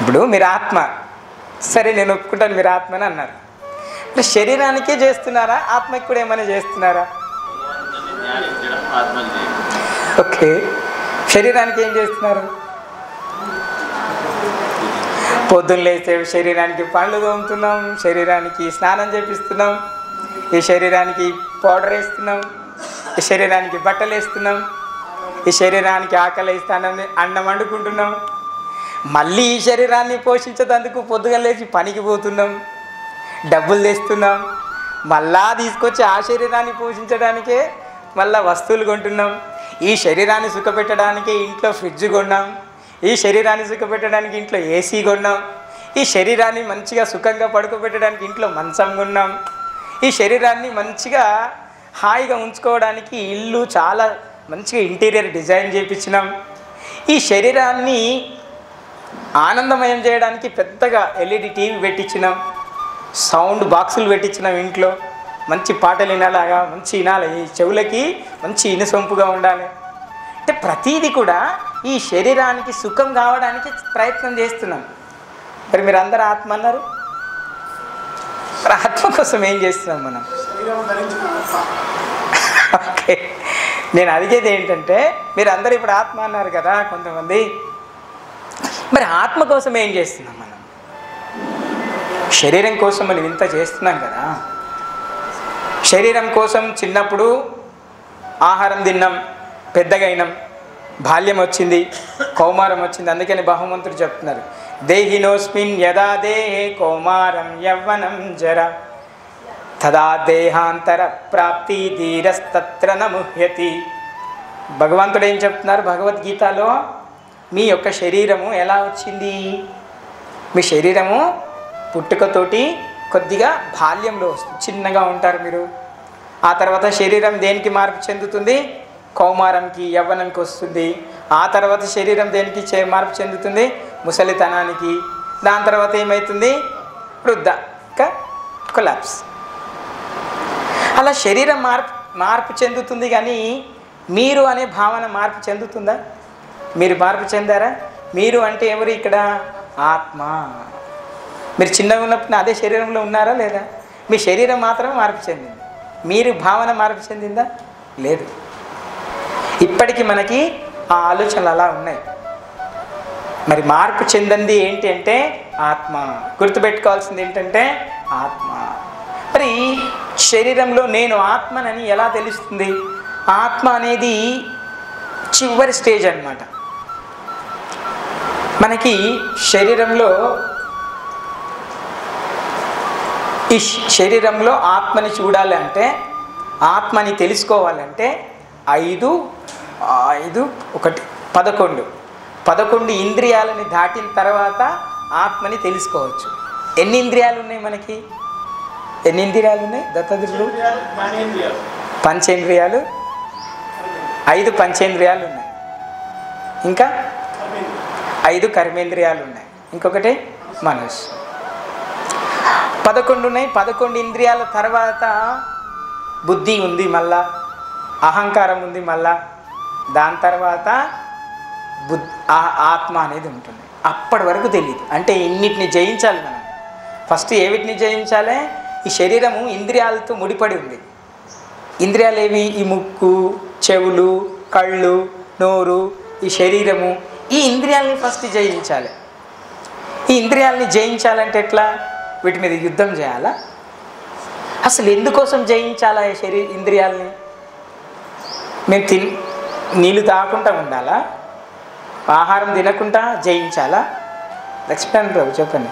ఇప్పుడు మీరు ఆత్మ, సరే నేను ఒప్పుకుంటాను మీరు ఆత్మని అన్నారు. అంటే శరీరానికే చేస్తున్నారా, ఆత్మకి కూడా ఏమైనా చేస్తున్నారా? ఓకే, శరీరానికి ఏం చేస్తున్నారు? పొద్దున్న లేస్తే శరీరానికి పళ్ళు తోముతున్నాం, శరీరానికి స్నానం చేపిస్తున్నాం, ఈ శరీరానికి పౌడర్ వేస్తున్నాం, ఈ శరీరానికి బట్టలు వేస్తున్నాం, ఈ శరీరానికి ఆకలి వేస్తానం, అన్నం వండుకుంటున్నాం. మళ్ళీ ఈ శరీరాన్ని పోషించేందుకు పొద్దుగా లేచి పనికి పోతున్నాం, డబ్బులు తెస్తున్నాం, మళ్ళా తీసుకొచ్చి ఆ శరీరాన్ని పోషించడానికే మళ్ళీ వస్తువులు కొంటున్నాం. ఈ శరీరాన్ని సుఖపెట్టడానికి ఇంట్లో ఫ్రిడ్జ్ కొన్నాం, ఈ శరీరాన్ని సుఖపెట్టడానికి ఇంట్లో ఏసీ కొన్నాం, ఈ శరీరాన్ని మంచిగా సుఖంగా పడుకోబెట్టడానికి ఇంట్లో మంచం కొన్నాం, ఈ శరీరాన్ని మంచిగా హాయిగా ఉంచుకోవడానికి ఇల్లు చాలా మంచిగా ఇంటీరియర్ డిజైన్ చేయించినాం, ఈ శరీరాన్ని ఆనందమయం చేయడానికి పెద్దగా ఎల్ఈడి టీవీ పెట్టించినాం, సౌండ్ బాక్సులు పెట్టించినాం, ఇంట్లో మంచి పాటలు వినాలాగా మంచి వినాలి, ఈ చెవులకి మంచి ఇనుసొంపుగా ఉండాలి. అంటే ప్రతీది కూడా ఈ శరీరానికి సుఖం కావడానికి ప్రయత్నం చేస్తున్నాం. మరి మీరు అందరూ ఆత్మ అన్నారు, మరి ఆత్మ కోసం ఏం చేస్తున్నాం మనం? ఓకే, నేను అడిగేది ఏంటంటే మీరు అందరూ ఇప్పుడు ఆత్మ అన్నారు కదా కొంతమంది, మరి ఆత్మ కోసం ఏం చేస్తున్నాం మనం? శరీరం కోసం మనం ఇంత చేస్తున్నాం కదా. శరీరం కోసం చిన్నప్పుడు ఆహారం తిన్నాం, పెద్దగా అయినాం, బాల్యం వచ్చింది, కౌమారం వచ్చింది. అందుకని బహుమంతుడు చెప్తున్నారు, దేహినోస్మిన్ యదా దేహే కౌమారం యవ్వనం జర తదా దేహాంతర ప్రాప్తి ధీరస్తత్ర నముహ్యతి. భగవంతుడు ఏం చెప్తున్నారు భగవద్గీతలో? మీ యొక్క శరీరము ఎలా వచ్చింది? మీ శరీరము పుట్టుకతోటి కొద్దిగా బాల్యంలో వస్తుంది, చిన్నగా ఉంటారు మీరు. ఆ తర్వాత శరీరం దేనికి మార్పు చెందుతుంది? కౌమారంకి, యవ్వనంకి వస్తుంది. ఆ తర్వాత శరీరం దేనికి మార్పు చెందుతుంది? ముసలితనానికి. దాని తర్వాత ఏమవుతుంది? వృద్ధ కొలాప్స్. అలా శరీరం మార్పు చెందుతుంది, కానీ మీరు అనే భావన మార్పు చెందుతుందా? మీరు మార్పు చెందారా? మీరు అంటే ఎవరు ఇక్కడ? ఆత్మ. మీరు చిన్నగా ఉన్నప్పుడు అదే శరీరంలో ఉన్నారా లేదా? మీ శరీరం మాత్రమే మార్పు చెందింది, మీరు భావన మార్పు చెందిందా? లేదు. ఇప్పటికీ మనకి ఆ ఆలోచనలు అలా ఉన్నాయి. మరి మార్పు చెందింది ఏంటి అంటే ఆత్మ. గుర్తుపెట్టుకోవాల్సింది ఏంటంటే ఆత్మ. మరి శరీరంలో నేను ఆత్మనని ఎలా తెలుస్తుంది? ఆత్మ అనేది చివరి స్టేజ్ అన్నమాట. మనకి శరీరంలో ఈ శరీరంలో ఆత్మని చూడాలి అంటే, ఆత్మని తెలుసుకోవాలంటే 5, 1, 11 ఇంద్రియాలని దాటిన తర్వాత ఆత్మని తెలుసుకోవచ్చు. ఎన్ని ఇంద్రియాలు ఉన్నాయి మనకి? ఎన్ని ఇంద్రియాలు ఉన్నాయి దత్తదులు? పంచేంద్రియాలు. 5 పంచేంద్రియాలు ఉన్నాయి, ఇంకా 5 కర్మేంద్రియాలు ఉన్నాయి, ఇంకొకటి మనస్సు. 11 ఉన్నాయి. 11 ఇంద్రియాల తర్వాత బుద్ధి ఉంది, మళ్ళా అహంకారం ఉంది, మళ్ళా దాని తర్వాత ఆత్మ అనేది ఉంటుంది. అప్పటి వరకు తెలియదు. అంటే ఇన్నిటిని జయించాలి మనం. ఫస్ట్ ఏవిటిని జయించాలి? ఈ శరీరము ఇంద్రియాలతో ముడిపడి ఉంది. ఇంద్రియాలు ఏవి? ఈ ముక్కు, చెవులు, కళ్ళు, నోరు, ఈ శరీరము. ఈ ఇంద్రియాలని ఫస్ట్ జయించాలి. ఈ ఇంద్రియాలని జయించాలంటే ఎట్లా? వీటి మీద యుద్ధం చేయాలా? అసలు ఎందుకోసం జయించాలా ఈ ఇంద్రియాలని? మేము నీళ్ళు తాగకుండా ఉండాలా? ఆహారం తినకుండా జయించాలా? లక్ష్మణ్ రావు చెప్పండి.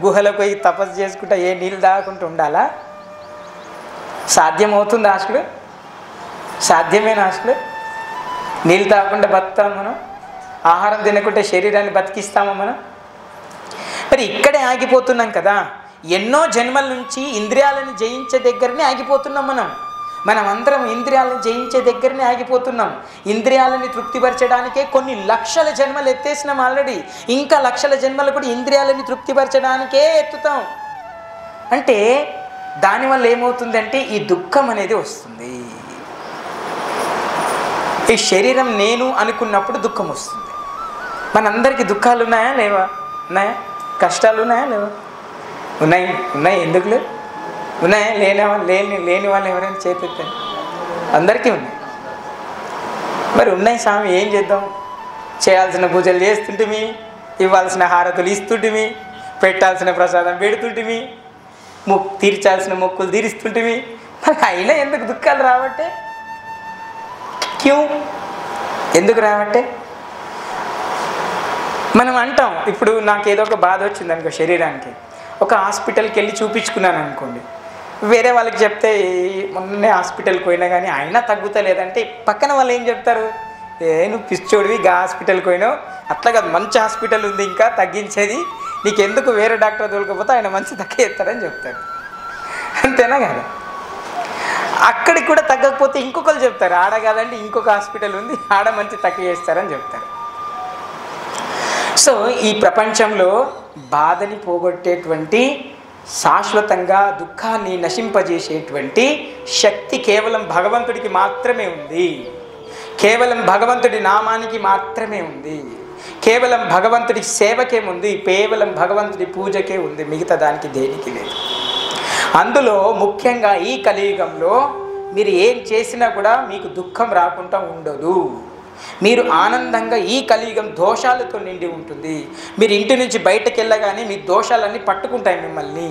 గుహలకు పోయి తపస్సు చేసుకుంటా ఏ నీళ్ళు తాగకుండా ఉండాలా? సాధ్యమవుతుంది అసలు? సాధ్యమేనా అసలు? నీళ్ళు తాగకుండా బతుకుతాం మనం? ఆహారం తినకుంటే శరీరాన్ని బతికిస్తామా మనం? మరి ఇక్కడే ఆగిపోతున్నాం కదా. ఎన్నో జన్మల నుంచి ఇంద్రియాలను జయించే దగ్గరనే ఆగిపోతున్నాం మనం అందరం ఇంద్రియాలను జయించే దగ్గరనే ఆగిపోతున్నాం. ఇంద్రియాలని తృప్తిపరచడానికే కొన్ని లక్షల జన్మలు ఎత్తేసినాం ఆల్రెడీ. ఇంకా లక్షల జన్మలు కూడా ఇంద్రియాలని తృప్తిపరచడానికే ఎత్తుతాం. అంటే దానివల్ల ఏమవుతుందంటే ఈ దుఃఖం అనేది వస్తుంది. ఈ శరీరం నేను అనుకున్నప్పుడు దుఃఖం వస్తుంది. మనందరికీ దుఃఖాలు ఉన్నాయా లేవా? ఉన్నాయా? కష్టాలు ఉన్నాయా లేవా? ఉన్నాయి. ఉన్నాయి. ఎందుకు లేవు? ఉన్నాయా? లేని వాళ్ళు ఎవరైనా చేపెత్తాను? అందరికీ ఉన్నాయి. మరి ఉన్నాయి స్వామి, ఏం చేద్దాం? చేయాల్సిన పూజలు చేస్తుంటిమి, ఇవ్వాల్సిన హారతులు ఇస్తుంటిమి, పెట్టాల్సిన ప్రసాదం పెడుతుంటిమి, తీర్చాల్సిన మొక్కులు తీరుస్తుంటిమి. మరి అయినా ఎందుకు దుఃఖాలు రావట్టే? క్యూ ఎందుకు రావట్టే? మనం అంటాం, ఇప్పుడు నాకు ఏదో ఒక బాధ వచ్చింది అనుకో శరీరానికి, ఒక హాస్పిటల్కి వెళ్ళి చూపించుకున్నాను అనుకోండి, వేరే వాళ్ళకి చెప్తే మొన్నే హాస్పిటల్కి పోయినా కానీ అయినా తగ్గుతలేదంటే పక్కన వాళ్ళు ఏం చెప్తారు? నువ్వు పిచ్చోడివి, గా హాస్పిటల్కి పోయినావు, అట్లా కాదు మంచి హాస్పిటల్ ఉంది ఇంకా తగ్గించేది, నీకెందుకు వేరే డాక్టర్ తోలుకపోతే ఆయన మంచి తగ్గేస్తారని చెప్తారు. అంతేనా కదా? అక్కడికి కూడా తగ్గకపోతే ఇంకొకరు చెప్తారు, ఆడ కాదండి ఇంకొక హాస్పిటల్ ఉంది, ఆడ మంచి తక్కువ చేస్తారని చెప్తారు. సో ఈ ప్రపంచంలో బాధని పోగొట్టేటువంటి, శాశ్వతంగా దుఃఖాన్ని నశింపజేసేటువంటి శక్తి కేవలం భగవంతుడికి మాత్రమే ఉంది. కేవలం భగవంతుడి నామానికి మాత్రమే ఉంది. కేవలం భగవంతుడి సేవకే ఉంది. కేవలం భగవంతుడి పూజకే ఉంది. మిగతా దానికి దేనికి లేదు. అందులో ముఖ్యంగా ఈ కలియుగంలో మీరు ఏం చేసినా కూడా మీకు దుఃఖం రాకుండా ఉండదు. మీరు ఆనందంగా, ఈ కలియుగం దోషాలతో నిండి ఉంటుంది. మీరు ఇంటి నుంచి బయటకు వెళ్ళగానే మీ దోషాలన్నీ పట్టుకుంటాయి మిమ్మల్ని.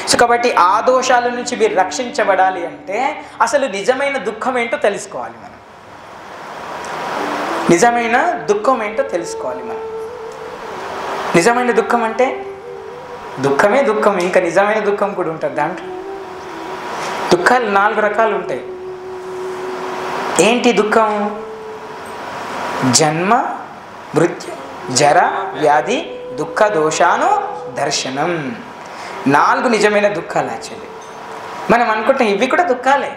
సో కాబట్టి ఆ దోషాల నుంచి మీరు రక్షించబడాలి అంటే అసలు నిజమైన దుఃఖం ఏంటో తెలుసుకోవాలి మనం. నిజమైన దుఃఖం ఏంటో తెలుసుకోవాలి మనం. నిజమైన దుఃఖం అంటే దుఃఖమే దుఃఖం, ఇంకా నిజమైన దుఃఖం కూడా ఉంటుంది. దాంట్లో దుఃఖాలు 4 రకాలు ఉంటాయి. ఏంటి దుఃఖం? జన్మ, మృత్యు, జర, వ్యాధి, దుఃఖ, దోషాను దర్శనం. 4 నిజమైన దుఃఖాలు. యాక్చువల్లీ మనం అనుకుంటాం ఇవి కూడా దుఃఖాలే,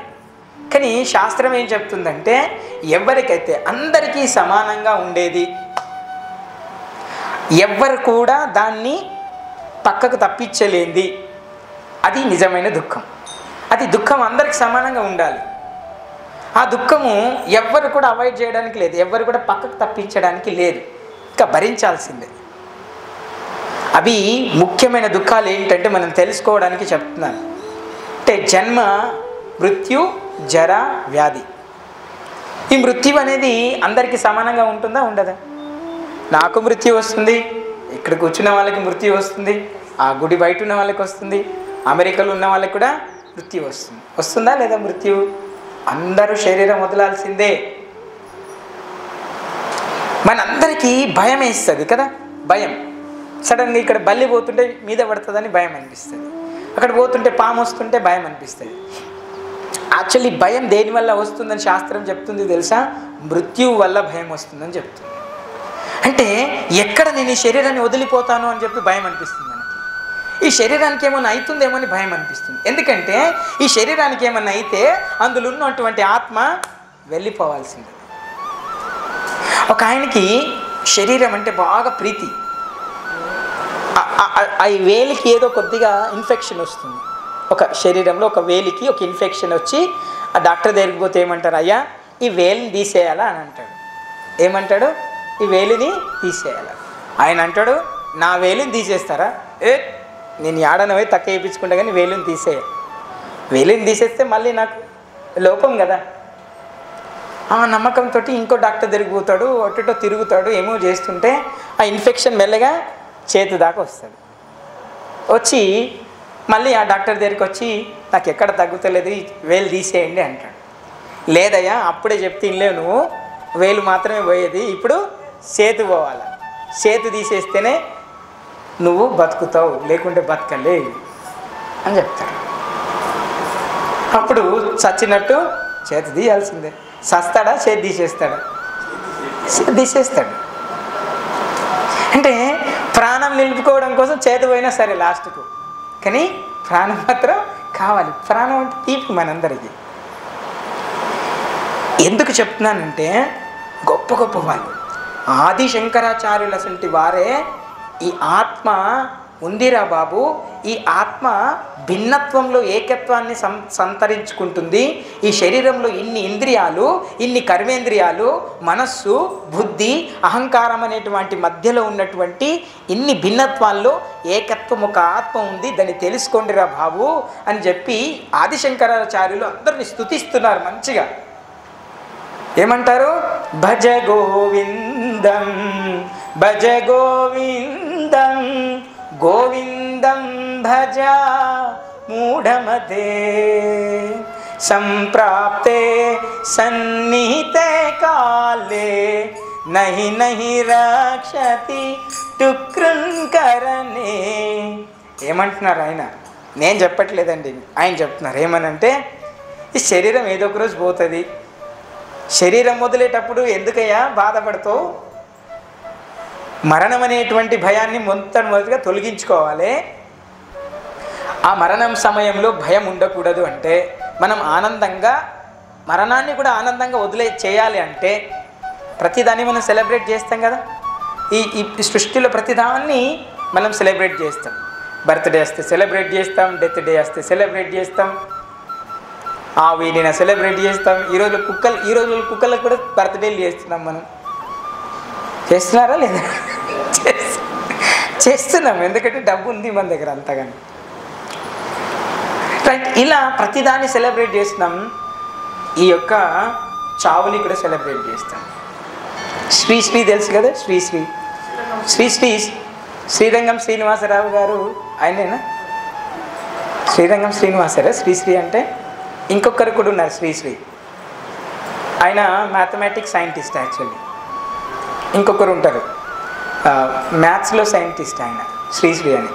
కానీ శాస్త్రం ఏం చెప్తుందంటే ఎవరికైతే అందరికీ సమానంగా ఉండేది, ఎవ్వరు కూడా దాన్ని పక్కకు తప్పించలేంది, అది నిజమైన దుఃఖం. అది దుఃఖం అందరికి సమానంగా ఉండాలి. ఆ దుఃఖము ఎవ్వరు కూడా అవాయిడ్ చేయడానికి లేదు, ఎవ్వరు కూడా పక్కకు తప్పించడానికి లేదు, ఇంకా భరించాల్సిందే. అవి ముఖ్యమైన దుఃఖాలు ఏంటంటే మనం తెలుసుకోవడానికి చెప్తున్నాను. అంటే జన్మ, మృత్యు, జర, వ్యాధి. ఈ మృత్యు అనేది అందరికీ సమానంగా ఉంటుందా? ఉండదా? నాకు మృత్యు వస్తుంది, ఇక్కడ కూర్చున్న వాళ్ళకి మృత్యు వస్తుంది, ఆ గుడి బయట ఉన్న వాళ్ళకి వస్తుంది, అమెరికాలో ఉన్న వాళ్ళకి కూడా మృత్యు వస్తుంది. వస్తుందా లేదా మృత్యు? అందరూ శరీరం వదలాల్సిందే. మనందరికీ భయం వేస్తుంది కదా. భయం సడన్గా ఇక్కడ బల్లి పోతుంటే మీద పడుతుందని భయం అనిపిస్తుంది, అక్కడ పోతుంటే పాము వస్తుంటే భయం అనిపిస్తుంది. యాక్చువల్లీ భయం దేనివల్ల వస్తుందని శాస్త్రం చెప్తుంది తెలుసా? మృత్యువు వల్ల భయం వస్తుందని చెప్తుంది. అంటే ఎక్కడ నేను ఈ శరీరాన్ని వదిలిపోతాను అని చెప్పి భయం అనిపిస్తుంది మనకి. ఈ శరీరానికి ఏమన్నా అవుతుందేమో అని భయం అనిపిస్తుంది. ఎందుకంటే ఈ శరీరానికి ఏమన్నా అయితే అందులో ఉన్నటువంటి ఆత్మ వెళ్ళిపోవాల్సింది. ఒక ఆయనకి శరీరం అంటే బాగా ప్రీతి, ఆ వేలికి ఏదో కొద్దిగా ఇన్ఫెక్షన్ వస్తుంది. ఒక శరీరంలో ఒక వేలికి ఒక ఇన్ఫెక్షన్ వచ్చి ఆ డాక్టర్ దగ్గరికి పోతే ఏమంటారు? అయ్యా ఈ వేలిని తీసేయాలా అని అంటాడు. ఏమంటాడు? ఈ వేలిని తీసేయాలా. ఆయన అంటాడు నా వేలిని తీసేస్తారా? నేను ఏడనవే తక్కువ వేయించుకుంటా కానీ వేలిని తీసేయాలి. వేలిని తీసేస్తే మళ్ళీ నాకు లోపం కదా. ఆ నమ్మకంతో ఇంకో డాక్టర్ దగ్గరికి పోతాడు, అటుటో తిరుగుతాడు, ఏమో చేస్తుంటే ఆ ఇన్ఫెక్షన్ మెల్లగా చేతి దాకా వస్తుంది. వచ్చి మళ్ళీ ఆ డాక్టర్ దగ్గరికి వచ్చి నాకు ఎక్కడ తగ్గుతలేదు, వేలు తీసేయండి అంటాడు. లేదయ్యా అప్పుడే చెప్తే ఇన్లేవు, నువ్వు వేలు మాత్రమే పోయేది, ఇప్పుడు చేతి పోవాలి, చేతి తీసేస్తేనే నువ్వు బతుకుతావు, లేకుంటే బతకలే అని చెప్తాడు. అప్పుడు చచ్చినట్టు చేతి తీయాల్సిందే. సస్తాడా? చేతి తీసేస్తాడా? తీసేస్తాడు. అంటే ప్రాణం నిలుపుకోవడం కోసం చేతి పోయినా సరే లాస్ట్కు, కానీ ప్రాణం మాత్రం కావాలి. ప్రాణం అంటే తీపి మనందరికీ. ఎందుకు చెప్తున్నానంటే గొప్ప గొప్ప వాళ్ళు ఆది శంకరాచార్యులు అసంటి వారే ఈ ఆత్మ ఉందిరా బాబు, ఈ ఆత్మ భిన్నత్వంలో ఏకత్వాన్ని సంతరించుకుంటుంది. ఈ శరీరంలో ఇన్ని ఇంద్రియాలు, ఇన్ని కర్మేంద్రియాలు, మనస్సు, బుద్ధి, అహంకారం అనేటువంటి మధ్యలో ఉన్నటువంటి ఇన్ని భిన్నత్వాల్లో ఏకత్వం ఒక ఆత్మ ఉంది, దాన్ని తెలుసుకోండిరా బాబు అని చెప్పి ఆదిశంకరాచార్యులు అందరిని స్తుతిస్తున్నారు మంచిగా. ఏమంటారు? భజ గోవిందం భజ గోవిందం గోవిందం భజ మూఢమతే సంప్రాప్తే సన్నిహితే కాలే నహి నహి రక్షతి టుకృంకరణే. ఏమంటున్నారు ఆయన? నేను చెప్పట్లేదండి, ఆయన చెప్తున్నారు. ఏమనంటే ఈ శరీరం ఏదో ఒక రోజు పోతుంది. శరీరం వదిలేటప్పుడు ఎందుకయ్యా బాధపడతావు? మరణం అనేటువంటి భయాన్ని మొట్టమొదటిగా తొలగించుకోవాలి. ఆ మరణం సమయంలో భయం ఉండకూడదు అంటే మనం ఆనందంగా మరణాన్ని కూడా ఆనందంగా చేయాలి అంటే ప్రతిదాన్ని మనం సెలబ్రేట్ చేస్తాం కదా. ఈ సృష్టిలో ప్రతిదాన్ని మనం సెలబ్రేట్ చేస్తాం. బర్త్డే వస్తే సెలబ్రేట్ చేస్తాం, డెత్ డే వస్తే సెలబ్రేట్ చేస్తాం, వీడిని సెలబ్రేట్ చేస్తాం. ఈ రోజు కుక్కలకు కూడా బర్త్డేలు చేస్తున్నాం. మనం చేస్తున్నారా లేదా? చేస్తున్నాం, ఎందుకంటే డబ్బు ఉంది మన దగ్గర అంతగాని. రైట్, ఇలా ప్రతిదాన్ని సెలబ్రేట్ చేస్తున్నాం. ఈ యొక్క చావుని కూడా సెలబ్రేట్ చేస్తాం. శ్రీశ్రీ తెలుసు కదా, శ్రీశ్రీ శ్రీరంగం శ్రీనివాసరావు గారు ఆయనేనా? శ్రీరంగం శ్రీనివాసరావు శ్రీశ్రీ అంటే. ఇంకొకరు కూడా ఉన్నారు శ్రీశ్రీ, ఆయన మ్యాథమెటిక్స్ సైంటిస్ట్ యాక్చువల్లీ. ఇంకొకరు ఉంటారు మ్యాథ్స్లో సైంటిస్ట్, ఆయన శ్రీశ్రీ అని.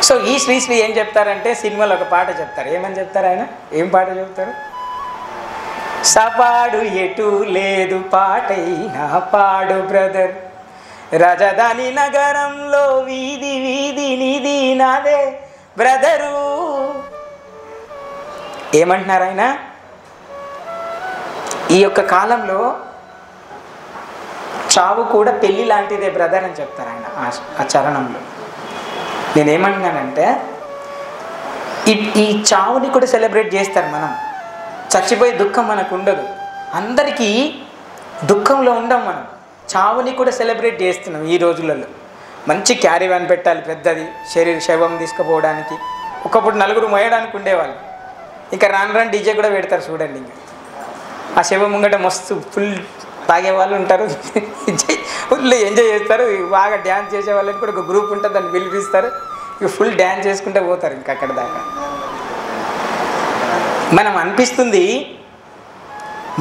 సో ఈ శ్రీశ్రీ ఏం చెప్తారంటే సినిమాలో ఒక పాట చెప్తారు. ఏమని చెప్తారు ఆయన? ఏం పాట చెప్తారు? సపాడు ఎటు లేదు పాటైనా పాడు బ్రదర్, రాజధాని నగరంలో వీధి వీధి నిధి నాదే బ్రదరు. ఏమంటున్నారు ఆయన? ఈ యొక్క కాలంలో చావు కూడా పెళ్ళి లాంటిదే బ్రదర్ అని చెప్తారు ఆయన ఆ చరణంలో. నేనేమంటున్నానంటే ఈ చావుని కూడా సెలబ్రేట్ చేస్తారు. మనం చచ్చిపోయే దుఃఖం మనకు ఉండదు. అందరికీ దుఃఖంలో ఉండం. మనం చావుని కూడా సెలబ్రేట్ చేస్తున్నాం ఈ రోజులలో. మంచి క్యారీ వ్యాన్ పెట్టాలి పెద్దది, శవం తీసుకుపోవడానికి. ఒకప్పుడు నలుగురు మోయడానికి ఉండేవాళ్ళు, ఇంకా రాను డీజే కూడా పెడతారు చూడండి. ఇంకా ఆ శవం ముంగట మస్తు ఫుల్ తాగే వాళ్ళు ఉంటారు, ఫుల్ ఎంజాయ్ చేస్తారు. బాగా డ్యాన్స్ చేసే వాళ్ళని కూడా ఒక గ్రూప్ ఉంటుంది, దాన్ని పిలిపిస్తారు. ఇక ఫుల్ డ్యాన్స్ చేసుకుంటూ పోతారు ఇంకా అక్కడ దాకా. మనం అనిపిస్తుంది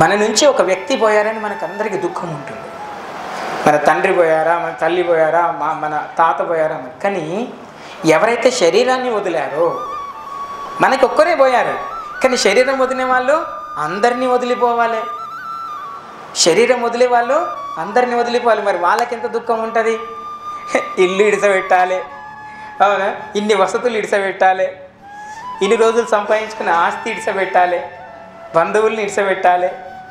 మన నుంచి ఒక వ్యక్తి పోయారని మనకు అందరికీ దుఃఖం ఉంటుంది. మన తండ్రి పోయారా, మన తల్లి పోయారా, మన తాత పోయారా. కానీ ఎవరైతే శరీరాన్ని వదిలారో, మనకి ఒక్కరే పోయారు, కానీ శరీరం వదిలే వాళ్ళు అందరినీ వదిలిపోవాలి. శరీరం వదిలే వాళ్ళు అందరినీ వదిలిపోవాలి. మరి వాళ్ళకి ఎంత దుఃఖం ఉంటుంది? ఇల్లు ఇడిసబెట్టాలి, అవునా? ఇన్ని వసతులు ఇడిసబెట్టాలి, ఇన్ని రోజులు సంపాదించుకున్న ఆస్తి ఇడిసబెట్టాలి, బంధువుల్ని ఇడిసబెట్టాలి,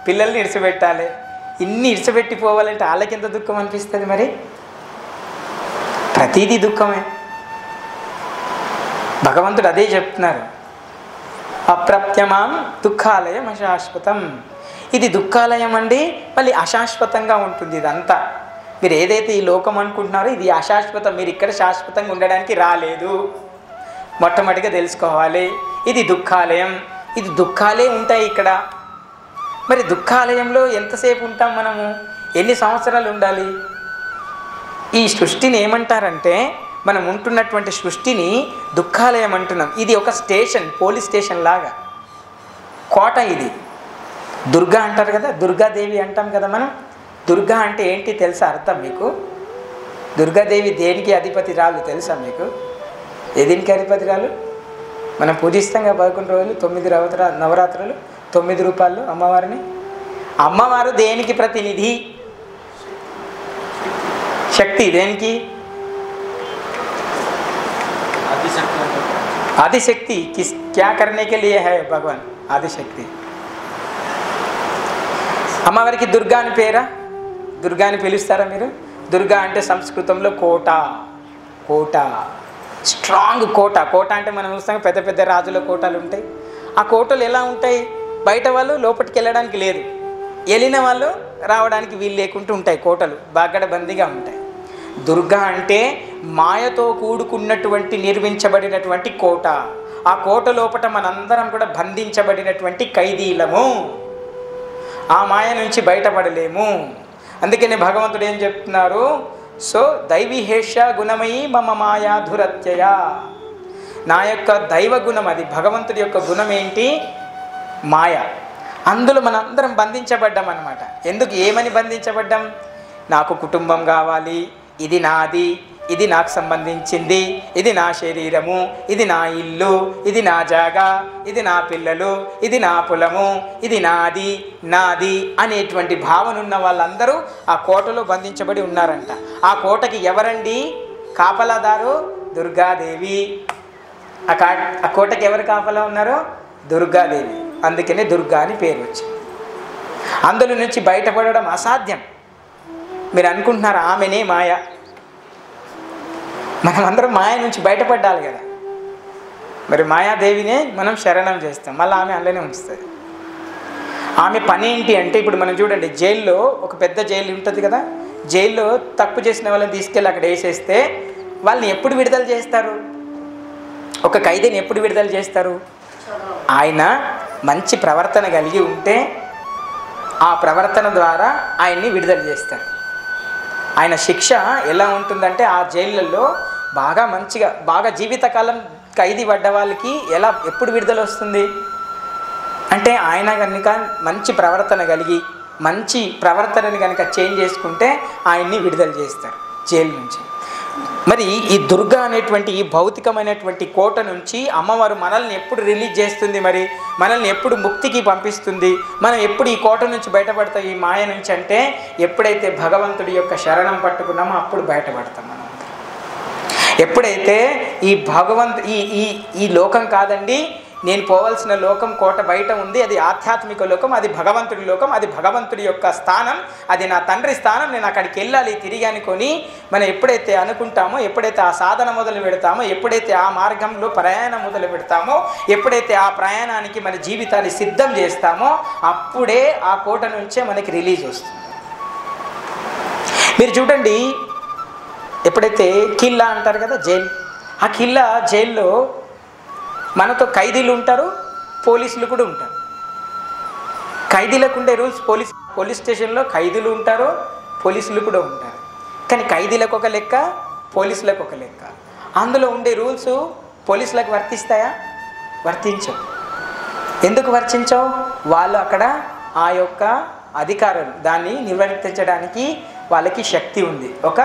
పిల్లల్ని ఇడిసబెట్టాలి. ఇన్ని ఇడిసబెట్టిపోవాలంటే వాళ్ళకి ఎంత దుఃఖం అనిపిస్తుంది? మరి ప్రతిదీ దుఃఖమే. భగవంతుడు అదే చెప్తున్నారు, అప్రప్యమాం దుఃఖాలయం అశాశ్వతం. ఇది దుఃఖాలయం అండి, మళ్ళీ అశాశ్వతంగా ఉంటుంది. ఇదంతా మీరు ఏదైతే ఈ లోకం అనుకుంటున్నారో ఇది అశాశ్వతం. మీరు ఇక్కడ శాశ్వతంగా ఉండడానికి రాలేదు. మొట్టమొదటిగా తెలుసుకోవాలి, ఇది దుఃఖాలయం. ఇది దుఃఖాలే ఉంటాయి ఇక్కడ. మరి దుఃఖాలయంలో ఎంతసేపు ఉంటాం మనము? ఎన్ని సంవత్సరాలు ఉండాలి? ఈ సృష్టిని ఏమంటారంటే, మనం ఉంటున్నటువంటి సృష్టిని దుఃఖాలయం అంటున్నాం. ఇది ఒక స్టేషన్, పోలీస్ స్టేషన్ లాగా, కోట. ఇది దుర్గా అంటారు కదా, దుర్గాదేవి అంటాం కదా మనం. దుర్గా అంటే ఏంటి తెలుసా అర్థం మీకు? దుర్గాదేవి దేనికి అధిపతి రాలు తెలుసా మీకు? దేనికి అధిపతి రాలు? మనం పూజిస్తాం కదా 11 రోజులు, 9 నవరాత్రులు, 9 రూపాయలు అమ్మవారిని. అమ్మవారు దేనికి ప్రతినిధి? శక్తి. దేనికి? आदिशक्ति। क्या करने के लिए है भगवान? आदिशक्ति। అమ్మవారికి దుర్గా అని పేరా? దుర్గా అని పిలుస్తారా మీరు? దుర్గా అంటే సంస్కృతంలో కోట. కోట, స్ట్రాంగ్ కోట. కోట అంటే మనం చూస్తాం పెద్ద పెద్ద రాజుల కోటలు ఉంటాయి. ఆ కోటలు ఎలా ఉంటాయి? బయట వాళ్ళు లోపలికి వెళ్ళడానికి లేదు, వెళ్ళిన వాళ్ళు రావడానికి వీలు లేకుంటూ ఉంటాయి. కోటలు బాగడబందీగా ఉంటాయి. దుర్గా అంటే మాయతో కూడుకున్నటువంటి నిర్మించబడినటువంటి కోట. ఆ కోట లోపల మనందరం కూడా బంధించబడినటువంటి ఖైదీలము. ఆ మాయ నుంచి బయటపడలేము. అందుకనే భగవంతుడు ఏం చెప్తున్నారు? సో దైవీహేష గుణమయి మమ మాయా ధురత్యయ. నా యొక్క దైవ గుణం అది, భగవంతుడి యొక్క గుణం ఏంటి? మాయ. అందులో మనందరం బంధించబడ్డాం అన్నమాట. ఎందుకు, ఏమని బంధించబడ్డాం? నాకు కుటుంబం కావాలి, ఇది నాది, ఇది నాకు సంబంధించింది, ఇది నా శరీరము, ఇది నా ఇల్లు, ఇది నా జాగా, ఇది నా పిల్లలు, ఇది నా పొలము, ఇది నాది నాది అనేటువంటి భావన ఉన్న వాళ్ళందరూ ఆ కోటలో బంధించబడి ఉన్నారంట. ఆ కోటకి ఎవరండి కాపలాదారు? దుర్గాదేవి. ఆ కోటకి ఎవరు కాపలా ఉన్నారో? దుర్గాదేవి. అందుకనే దుర్గా అని పేరు వచ్చింది. అందులో నుంచి బయటపడడం అసాధ్యం. మీరు అనుకుంటున్నారు ఆమెనే మాయ. మనం అందరం మాయ నుంచి బయటపడాలి కదా. మరి మాయాదేవినే మనం శరణం చేస్తాం, మళ్ళీ ఆమె అందులోనే ఉంచుతుంది. ఆమె పని ఏంటి అంటే, ఇప్పుడు మనం చూడండి, జైల్లో ఒక పెద్ద జైలు ఉంటుంది కదా, జైల్లో తప్పు చేసిన వాళ్ళని తీసుకెళ్ళి అక్కడ వేసేస్తే వాళ్ళని ఎప్పుడు విడుదల చేస్తారు? ఒక ఖైదీని ఎప్పుడు విడుదల చేస్తారు? ఆయన మంచి ప్రవర్తన కలిగి ఉంటే ఆ ప్రవర్తన ద్వారా ఆయన్ని విడుదల చేస్తారు. ఆయన శిక్ష ఎలా ఉంటుందంటే, ఆ జైళ్ళల్లో బాగా మంచిగా బాగా జీవితకాలం ఖైదీ పడ్డ వాళ్ళకి ఎప్పుడు విడుదల వస్తుంది అంటే, ఆయన కనుక మంచి ప్రవర్తన కలిగి మంచి ప్రవర్తనని కనుక చేంజ్ చేసుకుంటే ఆయన్ని విడుదల చేస్తారు జైలు నుంచి. మరి ఈ దుర్గా అనేటువంటి ఈ భౌతికమైనటువంటి కోట నుంచి అమ్మవారు మనల్ని ఎప్పుడు రిలీజ్ చేస్తుంది? మరి మనల్ని ఎప్పుడు ముక్తికి పంపిస్తుంది? మనం ఎప్పుడు ఈ కోట నుంచి బయటపడతాం, ఈ మాయ నుంచి అంటే ఎప్పుడైతే భగవంతుడి యొక్క శరణం పట్టుకున్నామో అప్పుడు బయటపడతాం మనం. ఎప్పుడైతే ఈ లోకం కాదండి, నేను పోవాల్సిన లోకం కోట బయట ఉంది, అది ఆధ్యాత్మిక లోకం, అది భగవంతుడి లోకం, అది భగవంతుడి యొక్క స్థానం, అది నా తండ్రి స్థానం, నేను అక్కడికి వెళ్ళాలి తిరిగి అనుకొని మనం ఎప్పుడైతే అనుకుంటామో, ఎప్పుడైతే ఆ సాధన మొదలు పెడతామో, ఎప్పుడైతే ఆ మార్గంలో ప్రయాణం మొదలు పెడతామో, ఎప్పుడైతే ఆ ప్రయాణానికి మన జీవితాన్ని సిద్ధం చేస్తామో అప్పుడే ఆ కోట నుంచే మనకి రిలీజ్ వస్తుంది. మీరు చూడండి, ఎప్పుడైతే కిల్లా అంటారు కదా జైలు, ఆ కిల్లా జైల్లో మనతో ఖైదీలు ఉంటారు, పోలీసులు కూడా ఉంటారు. ఖైదీలకు ఉండే రూల్స్, పోలీస్ స్టేషన్లో ఖైదీలు ఉంటారు, పోలీసులు కూడా ఉంటారు. కానీ ఖైదీలకు ఒక లెక్క, పోలీసులకు ఒక లెక్క. అందులో ఉండే రూల్స్ పోలీసులకు వర్తిస్తాయా? వర్తించవు. ఎందుకు వర్తించవు? వాళ్ళు అక్కడ ఆ యొక్క అధికారం దాన్ని నిర్వర్తించడానికి వాళ్ళకి శక్తి ఉంది, ఒక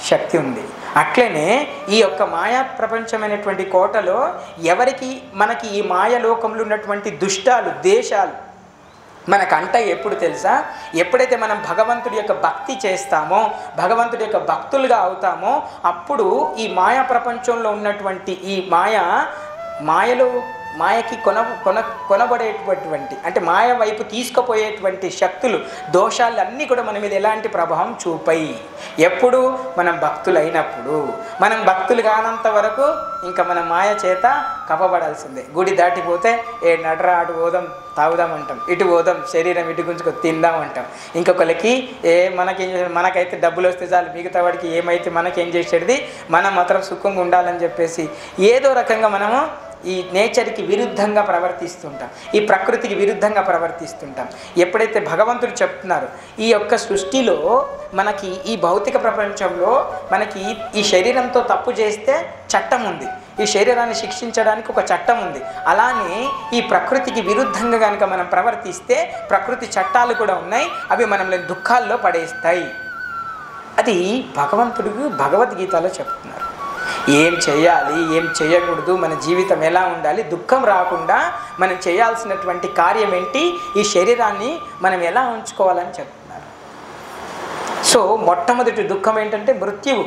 శక్తి ఉంది. అట్లనే ఈ యొక్క మాయా ప్రపంచమైనటువంటి కోటలో మనకి ఈ మాయలోకంలో ఉన్నటువంటి దుష్టాలు దేశాలు మనకంట ఎప్పుడు తెలుసా? ఎప్పుడైతే మనం భగవంతుడి యొక్క భక్తి చేస్తామో, భగవంతుడి యొక్క భక్తులుగా అవుతామో అప్పుడు ఈ మాయా ప్రపంచంలో ఉన్నటువంటి ఈ మాయకి కొనబడేటువంటి అంటే మాయ వైపు తీసుకుపోయేటువంటి శక్తులు, దోషాలు అన్నీ కూడా మన మీద ఎలాంటి ప్రభావం చూపాయి? ఎప్పుడు మనం భక్తులైనప్పుడు. మనం భక్తులు కానంత వరకు ఇంకా మనం మాయ చేత కప్పబడాల్సిందే. గుడి దాటిపోతే నడరా అటు పోదాం తాగుదాం అంటాం, ఇటు పోదాం శరీరం ఇటు గుంజుకో తిందాం అంటాం. ఇంకొకరికి మనకేం చేసేది, మనకైతే డబ్బులు వస్తే చాలు, మిగతా వాడికి ఏమైతే మనకేం చేసేది, మనం మాత్రం సుఖంగా ఉండాలని చెప్పేసి ఏదో రకంగా మనము ఈ నేచర్కి విరుద్ధంగా ప్రవర్తిస్తుంటాం, ఈ ప్రకృతికి విరుద్ధంగా ప్రవర్తిస్తుంటాం. ఎప్పుడైతే భగవంతుడు చెప్తున్నారు ఈ యొక్క సృష్టిలో మనకి ఈ భౌతిక ప్రపంచంలో మనకి ఈ శరీరంతో తప్పు చేస్తే చట్టం ఉంది, ఈ శరీరాన్ని శిక్షించడానికి ఒక చట్టం ఉంది. అలానే ఈ ప్రకృతికి విరుద్ధంగా కనుక మనం ప్రవర్తిస్తే ప్రకృతి చట్టాలు కూడా ఉన్నాయి, అవి మనల్ని దుఃఖాల్లో పడేస్తాయి. అది భగవంతుడు భగవద్గీతలో చెప్తున్నారు. ఏం చేయాలి, ఏం చేయకూడదు, మన జీవితం ఎలా ఉండాలి, దుఃఖం రాకుండా మనం చేయాల్సినటువంటి కార్యం ఏంటి, ఈ శరీరాన్ని మనం ఎలా ఉంచుకోవాలని చెప్తున్నారు. సో మొట్టమొదటి దుఃఖం ఏంటంటే మృత్యువు.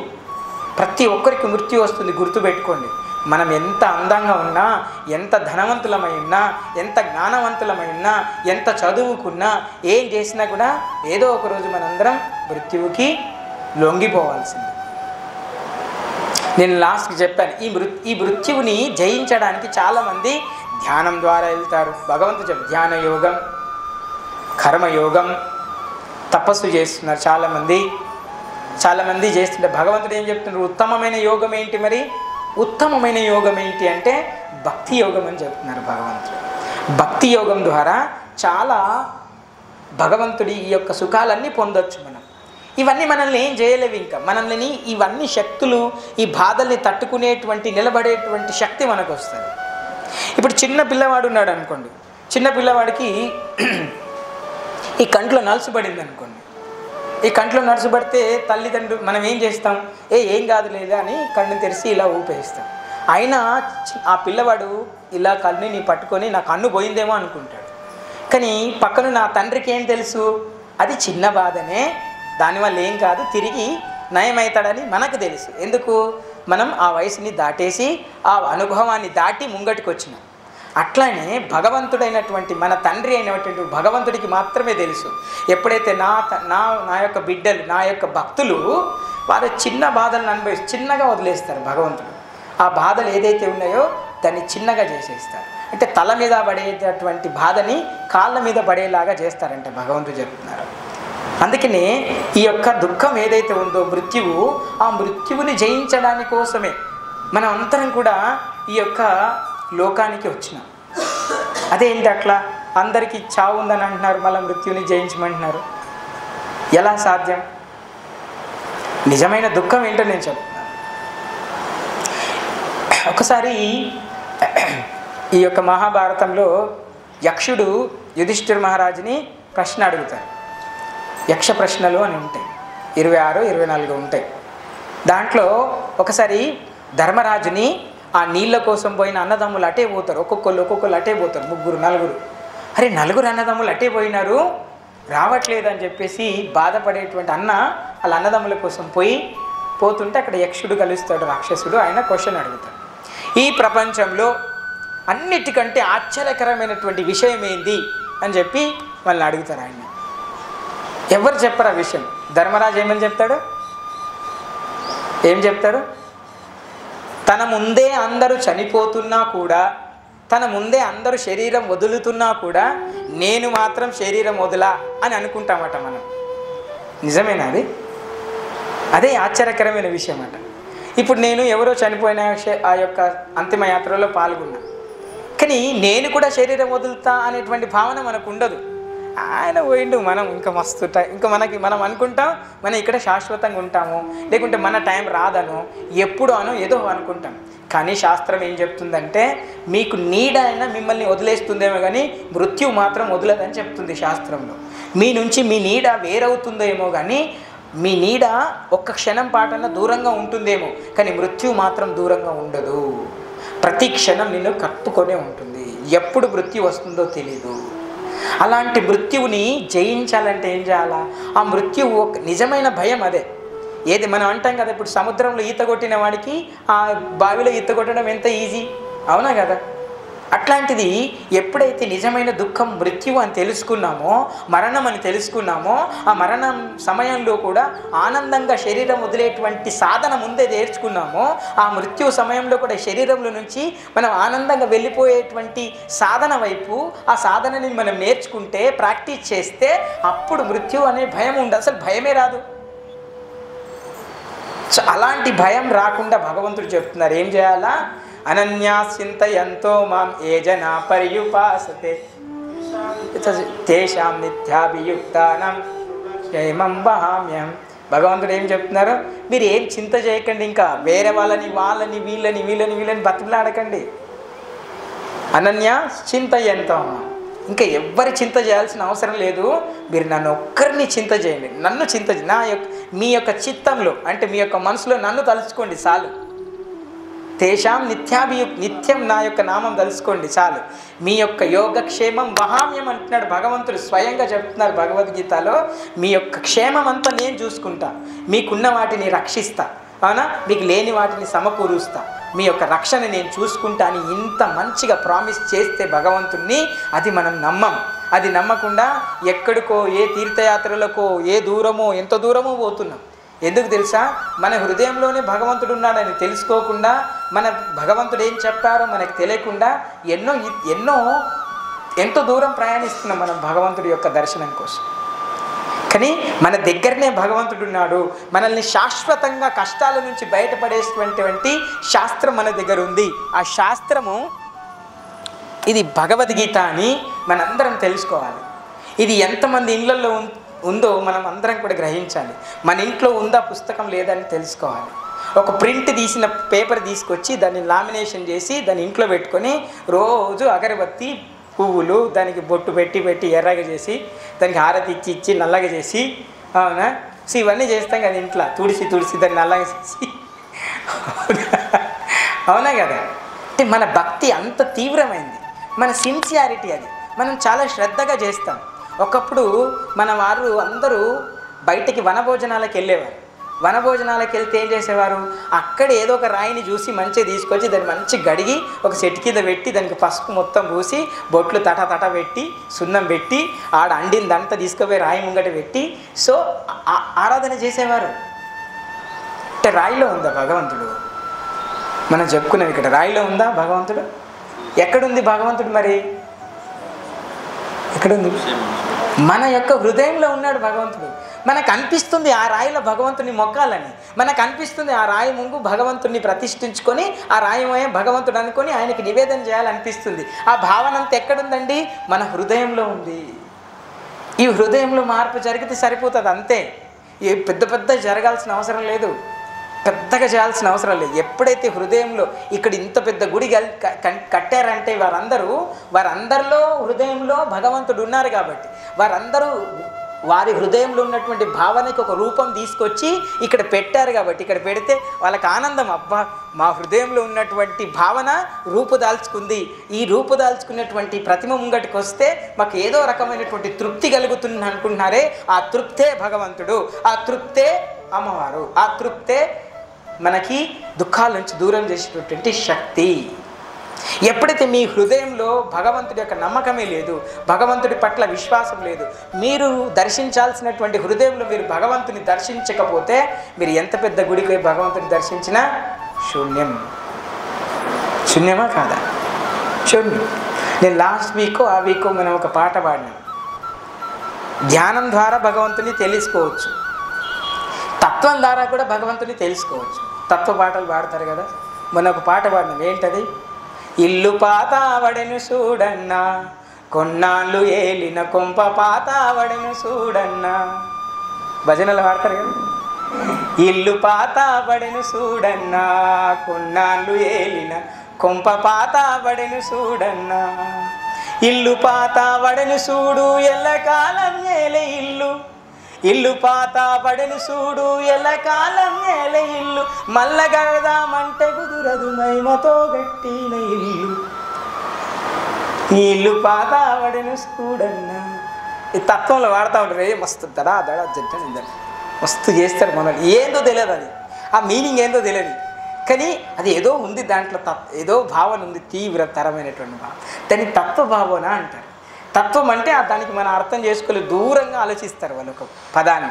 ప్రతి ఒక్కరికి మృత్యు వస్తుంది, గుర్తుపెట్టుకోండి. మనం ఎంత అందంగా ఉన్నా, ఎంత ధనవంతులమై ఉన్నా, ఎంత జ్ఞానవంతులమై ఉన్నా, ఎంత చదువుకున్నా, ఏం చేసినా కూడా ఏదో ఒకరోజు మనందరం మృత్యువుకి లొంగిపోవాల్సింది. నేను లాస్ట్కి చెప్పాను, ఈ మృత్యువుని జయించడానికి చాలామంది ధ్యానం ద్వారా వెళ్తారు. భగవంతుడు ధ్యాన యోగం, కర్మయోగం, తపస్సు చేస్తున్నారు చాలామంది చేస్తుంటే భగవంతుడు ఏం చెప్తున్నారు? ఉత్తమమైన యోగం ఏంటి? మరి ఉత్తమమైన యోగం ఏంటి అంటే భక్తి యోగం అని చెప్తున్నారు భగవంతుడు. భక్తి యోగం ద్వారా చాలా భగవంతుడి ఈ యొక్క సుఖాలన్నీ పొందొచ్చు మనం. ఇవన్నీ మనల్ని ఏం చేయలేవు, ఇంకా మనల్ని ఇవన్నీ శక్తులు, ఈ బాధల్ని తట్టుకునేటువంటి నిలబడేటువంటి శక్తి మనకు వస్తుంది. ఇప్పుడు చిన్న పిల్లవాడు ఉన్నాడు అనుకోండి, చిన్న పిల్లవాడికి ఈ కంట్లో నలుసుబడింది అనుకోండి. ఈ కంట్లో నలుసుబడితే తల్లిదండ్రులు మనం ఏం చేస్తాం? ఏం కాదు లేదా అని కన్ను తెరిచి ఇలా ఊపేస్తాం. అయినా ఆ పిల్లవాడు ఇలా కన్నుని పట్టుకొని నా కన్ను పోయిందేమో అనుకుంటాడు. కానీ పక్కన నా తండ్రికి ఏం తెలుసు? అది చిన్న బాధనే, దానివల్ల ఏం కాదు, తిరిగి నయమవుతాడని మనకు తెలుసు. ఎందుకు? మనం ఆ వయసుని దాటేసి ఆ అనుభవాన్ని దాటి ముంగటికి వచ్చినాం. అట్లానే భగవంతుడైనటువంటి మన తండ్రి అయినటువంటి భగవంతుడికి మాత్రమే తెలుసు. ఎప్పుడైతే నా యొక్క బిడ్డలు, నా యొక్క భక్తులు వారు చిన్న బాధలను అనుభవిస్తారు, చిన్నగా వదిలేస్తారు భగవంతుడు. ఆ బాధలు ఏదైతే ఉన్నాయో దాన్ని చిన్నగా చేసేస్తారు. అంటే తల మీద పడేటటువంటి బాధని కాళ్ళ మీద పడేలాగా చేస్తారంటే భగవంతుడు చెప్తున్నారు. అందుకనే ఈ యొక్క దుఃఖం ఏదైతే ఉందో మృత్యువు, ఆ మృత్యువుని జయించడానికి కోసమే మనం అందరం కూడా ఈ యొక్క లోకానికి వచ్చినాం. అదేంటి అట్లా? అందరికీ చావు ఉందని అంటున్నారు, మళ్ళీ మృత్యువుని జయించమంటున్నారు. ఎలా సాధ్యం? నిజమైన దుఃఖం ఏంటో నేను చెప్తున్నాను. ఒకసారి ఈ యొక్క మహాభారతంలో యక్షుడు యుధిష్ఠిర మహారాజుని ప్రశ్న అడుగుతారు. యక్ష ప్రశ్నలు అని ఉంటాయి, 26, 24 ఉంటాయి. దాంట్లో ఒకసారి ధర్మరాజుని ఆ నీళ్ళ కోసం పోయిన అన్నదమ్ములు అటే పోతారు, ఒక్కొక్కరు అటే పోతారు, 3, 4. అరే 4 అన్నదమ్ములు అటే పోయినారు, రావట్లేదని చెప్పేసి బాధపడేటువంటి అన్న వాళ్ళ అన్నదమ్ముల కోసం పోతుంటే అక్కడ యక్షుడు కలుస్తాడు, రాక్షసుడు. ఆయన క్వశ్చన్ అడుగుతాడు, ఈ ప్రపంచంలో అన్నిటికంటే ఆశ్చర్యకరమైనటువంటి విషయం ఏంది అని చెప్పి వాళ్ళని అడుగుతారు. ఆయన ఎవరు చెప్పరు ఆ విషయం. ధర్మరాజు ఏమని చెప్తాడు? ఏం చెప్తాడు? తన ముందే అందరూ చనిపోతున్నా కూడా, తన ముందే అందరూ శరీరం వదులుతున్నా కూడా నేను మాత్రం శరీరం వదులా అని అనుకుంటామట మనం. నిజమేనా అది? అదే ఆశ్చర్యకరమైన విషయం అట. ఇప్పుడు నేను ఎవరో చనిపోయిన ఆ యొక్క అంతిమయాత్రలో పాల్గొన్నా, కానీ నేను కూడా శరీరం వదులుతా అనేటువంటి భావన మనకు ఉండదు. ఆయన పోయిండు, మనం ఇంకా మస్తుట, ఇంకా మనం అనుకుంటాం మనం ఇక్కడ శాశ్వతంగా ఉంటాము, లేకుంటే మన టైం రాదను, ఎప్పుడు అను ఏదో అనుకుంటాం. కానీ శాస్త్రం ఏం చెప్తుందంటే మీకు నీడ అయినా మిమ్మల్ని వదిలేస్తుందేమో కానీ మృత్యువు మాత్రం వదలదని చెప్తుంది శాస్త్రంలో. మీ నుంచి మీ నీడ వేరవుతుందేమో కానీ మీ నీడ ఒక్క క్షణం పాటన దూరంగా ఉంటుందేమో, కానీ మృత్యువు మాత్రం దూరంగా ఉండదు. ప్రతి క్షణం నిన్ను కప్పుకొనే ఉంటుంది, ఎప్పుడు మృత్యు వస్తుందో తెలీదు. అలాంటి మృత్యువుని జయించాలంటే ఏం చేయాలా? ఆ మృత్యువు ఒక నిజమైన భయం అదే. ఏది మనం అంటాం కదా, ఇప్పుడు సముద్రంలో ఈత కొట్టిన వాడికి ఆ బావిలో ఈత కొట్టడం ఎంత ఈజీ, అవునా కదా? అట్లాంటిది ఎప్పుడైతే నిజమైన దుఃఖం మృత్యువు అని తెలుసుకున్నామో, మరణం అని తెలుసుకున్నామో, ఆ మరణం సమయంలో కూడా ఆనందంగా శరీరం వదిలేటువంటి సాధన ముందే నేర్చుకున్నామో, ఆ మృత్యు సమయంలో కూడా శరీరంలో నుంచి మనం ఆనందంగా వెళ్ళిపోయేటువంటి సాధన వైపు, ఆ సాధనని మనం నేర్చుకుంటే, ప్రాక్టీస్ చేస్తే అప్పుడు మృత్యు అనే భయం ఉండదు, అసలు భయమే రాదు. సో అలాంటి భయం రాకుండా భగవంతుడు చెప్తున్నారు ఏం చేయాలా? అనన్యాసింతయంతో మాం ఏ జనా పర్యుపాసతే తేషాం నిత్యాభియుక్తానం క్షేమం వహామ్యం. భగవంతుడు ఏం చెప్తున్నారు? మీరు ఏం చింత చేయకండి, ఇంకా వేరే వాళ్ళని వీళ్ళని బతిలాడకండి. అనన్య చింతయంతో, ఇంకా ఎవ్వరి చింత చేయాల్సిన అవసరం లేదు, మీరు నన్ను ఒక్కరిని చింత చేయండి, నన్ను చింత మీ యొక్క చిత్తంలో అంటే మీ యొక్క మనసులో నన్ను తలుచుకోండి చాలు. తేషాం నిత్యం నా యొక్క నామం తలుసుకోండి చాలు. మీ యొక్క యోగక్షేమం వహామ్యం అంటున్నాడు భగవంతుడు, స్వయంగా చెప్తున్నారు భగవద్గీతలో. మీ యొక్క క్షేమం అంతా నేను చూసుకుంటా, మీకున్న వాటిని రక్షిస్తా, అవునా, మీకు లేని వాటిని సమకూరుస్తా, మీ యొక్క రక్షణ నేను చూసుకుంటా అని ఇంత మంచిగా ప్రామిస్ చేస్తే భగవంతుణ్ణి, అది మనం నమ్మం. అది నమ్మకుండా ఎక్కడికో, ఏ తీర్థయాత్రలకో, ఏ దూరమో, ఎంత దూరమో పోతున్నాం. ఎందుకు తెలుసా? మన హృదయంలోనే భగవంతుడు ఉన్నాడని తెలుసుకోకుండా, మన భగవంతుడు ఏం చెప్పారో మనకు తెలియకుండా ఎంతో దూరం ప్రయాణిస్తున్నాం మనం భగవంతుడి యొక్క దర్శనం కోసం. కానీ మన దగ్గరనే భగవంతుడు ఉన్నాడు. మనల్ని శాశ్వతంగా కష్టాల నుంచి బయటపడేటువంటి శాస్త్రం మన దగ్గర ఉంది. ఆ శాస్త్రము ఇది భగవద్గీత అని మనందరం తెలుసుకోవాలి. ఇది ఎంతమంది ఇళ్ళల్లో ఉందో మనం అందరం కూడా గ్రహించాలి. మన ఇంట్లో ఉందా పుస్తకం లేదని తెలుసుకోవాలి. ఒక ప్రింట్ తీసిన పేపర్ తీసుకొచ్చి దాన్ని లామినేషన్ చేసి దాన్ని ఇంట్లో పెట్టుకొని రోజు అగరబత్తి పువ్వులు దానికి బొట్టు పెట్టి ఎర్రగా చేసి దానికి హారతి ఇచ్చి నల్లగా చేసి, అవునా? సో ఇవన్నీ చేస్తాం కదా ఇంట్లో, తుడిసి దాన్ని నల్లగా చేసి, అవునా కదా? అంటే మన భక్తి అంత తీవ్రమైంది, మన సిన్సియారిటీ అది. మనం చాలా శ్రద్ధగా చేస్తాం. ఒకప్పుడు మన వారు అందరూ బయటికి వనభోజనాలకు వెళ్ళేవారు. వనభోజనాలకు వెళ్తే ఏం చేసేవారు? అక్కడ ఏదో ఒక రాయిని చూసి మంచిగా తీసుకొచ్చి దాన్ని మంచిగా గడిగి ఒక చెట్టు కింద పెట్టి దానికి పసుపు మొత్తం పూసి బొట్లు తట పెట్టి సున్నం పెట్టి ఆడ అండిందంతా తీసుకుపోయి రాయి ముంగట పెట్టి సో ఆరాధన చేసేవారు. అంటే రాయిలో ఉందా భగవంతుడు? మనం చెప్పుకున్నాం ఇక్కడ, రాయిలో ఉందా భగవంతుడు? ఎక్కడుంది భగవంతుడు? మరి ఎక్కడుంది? మన యొక్క హృదయంలో ఉన్నాడు భగవంతుడు. మనకు అనిపిస్తుంది ఆ రాయిలో భగవంతుని మొక్కాలని, మనకు అనిపిస్తుంది ఆ రాయి ముందు భగవంతుని ప్రతిష్ఠించుకొని ఆ రాయమయ్యే భగవంతుడు అనుకొని ఆయనకి నివేదన చేయాలనిపిస్తుంది. ఆ భావన అంతా ఎక్కడుందండి? మన హృదయంలో ఉంది. ఈ హృదయంలో మార్పు జరిగితే సరిపోతుంది, అంతే. ఏ పెద్ద జరగాల్సిన అవసరం లేదు, పెద్దగా చేయాల్సిన అవసరం లేదు. ఎప్పుడైతే హృదయంలో ఇక్కడ ఇంత పెద్ద గుడి కట్టారంటే వారందరిలో హృదయంలో భగవంతుడు ఉన్నారు కాబట్టి వారందరూ వారి హృదయంలో ఉన్నటువంటి భావనకి ఒక రూపం తీసుకొచ్చి ఇక్కడ పెట్టారు కాబట్టి ఇక్కడ పెడితే వాళ్ళకి ఆనందం. అబ్బా, మా హృదయంలో ఉన్నటువంటి భావన రూపుదాల్చుకుంది, ఈ రూపుదాల్చుకున్నటువంటి ప్రతిమ ముంగటికి వస్తే మాకు ఏదో రకమైనటువంటి తృప్తి కలుగుతుంది అనుకుంటున్నారే, ఆ తృప్తే భగవంతుడు, ఆ తృప్తే అమ్మవారు, ఆ తృప్తే మనకి దుఃఖాల నుంచి దూరం చేసేటటువంటి శక్తి. ఎప్పుడైతే మీ హృదయంలో భగవంతుడి యొక్క నమ్మకమే లేదు, భగవంతుడి పట్ల విశ్వాసం లేదు, మీరు దర్శించాల్సినటువంటి హృదయంలో మీరు భగవంతుని దర్శించకపోతే మీరు ఎంత పెద్ద గుడికి భగవంతుని దర్శించినా శూన్యమా కాదా? శూన్యం. నేను లాస్ట్ వీకో మనం ఒక పాట పాడినాం. ధ్యానం ద్వారా భగవంతుని తెలుసుకోవచ్చు, తత్వం ద్వారా కూడా భగవంతుని తెలుసుకోవచ్చు. తత్వ పాటలు పాడతారు కదా, మొన్న ఒక పాట పాడినాం. ఏంటది? ఇల్లు పాతావడెను చూడన్నా, కొన్నాళ్ళు ఏలిన కొంప పాతావడెను చూడన్నా. భజనలు పాడతారు కదా. ఇల్లు పాతావడెను చూడన్నా, కొన్నాళ్ళు ఏలిన కొంప పాతావడెను చూడన్నా. ఇల్లు పాతావడెను చూడు ఎల్లకాలం ఏలే ఇల్లు, ఇల్లు పాతావడెను చూడు ఎల్లకాలం ఏలే ఇల్లు, మల్ల గడదామంటే కుదురదు మైమతో గట్టిన ఇల్లు. ఇల్లు పాతావడెను చూడన్నా. ఈ తత్వంలో వాడుతూ ఉంటారు. మస్తు దడా జడ్డ మస్తు చేస్తారు. మన ఏందో తెలియదు, అది ఆ మీనింగ్ ఏందో తెలియదు, కానీ అది ఏదో ఉంది దాంట్లో, ఏదో భావన ఉంది, తీవ్రతరమైనటువంటి భావన. దాన్ని తత్వభావన అంటారు. తత్వం అంటే దానికి మనం అర్థం చేసుకోలేదు, దూరంగా ఆలోచిస్తారు. వాళ్ళు ఒక పదాన్ని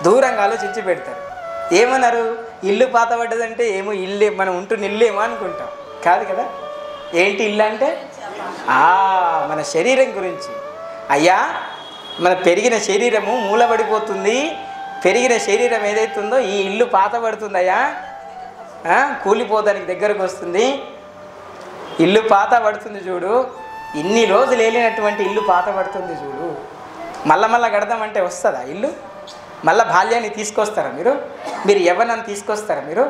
దూరంగా ఆలోచించి పెడతారు. ఏమన్నారు? ఇల్లు పాతబడ్డదంటే ఏమో ఇల్లే, మనం ఉంటున్న ఇల్లేమో అనుకుంటాం. కాదు కదా. ఏంటి ఇల్లు అంటే? మన శరీరం గురించి. అయ్యా, మన పెరిగిన శరీరము మూలబడిపోతుంది. పెరిగిన శరీరం ఏదైతుందో ఈ ఇల్లు పాతబడుతుందయ్యా, కూలిపోదానికి దగ్గరకు వస్తుంది. ఇల్లు పాత పడుతుంది చూడు, ఇన్ని రోజులు వెళ్ళినటువంటి ఇల్లు పాత పడుతుంది చూడు. మళ్ళా కడదామంటే వస్తుందా ఇల్లు? మళ్ళీ బాల్యాన్ని తీసుకొస్తారా మీరు యవ్వనాన్ని తీసుకొస్తారా మీరు?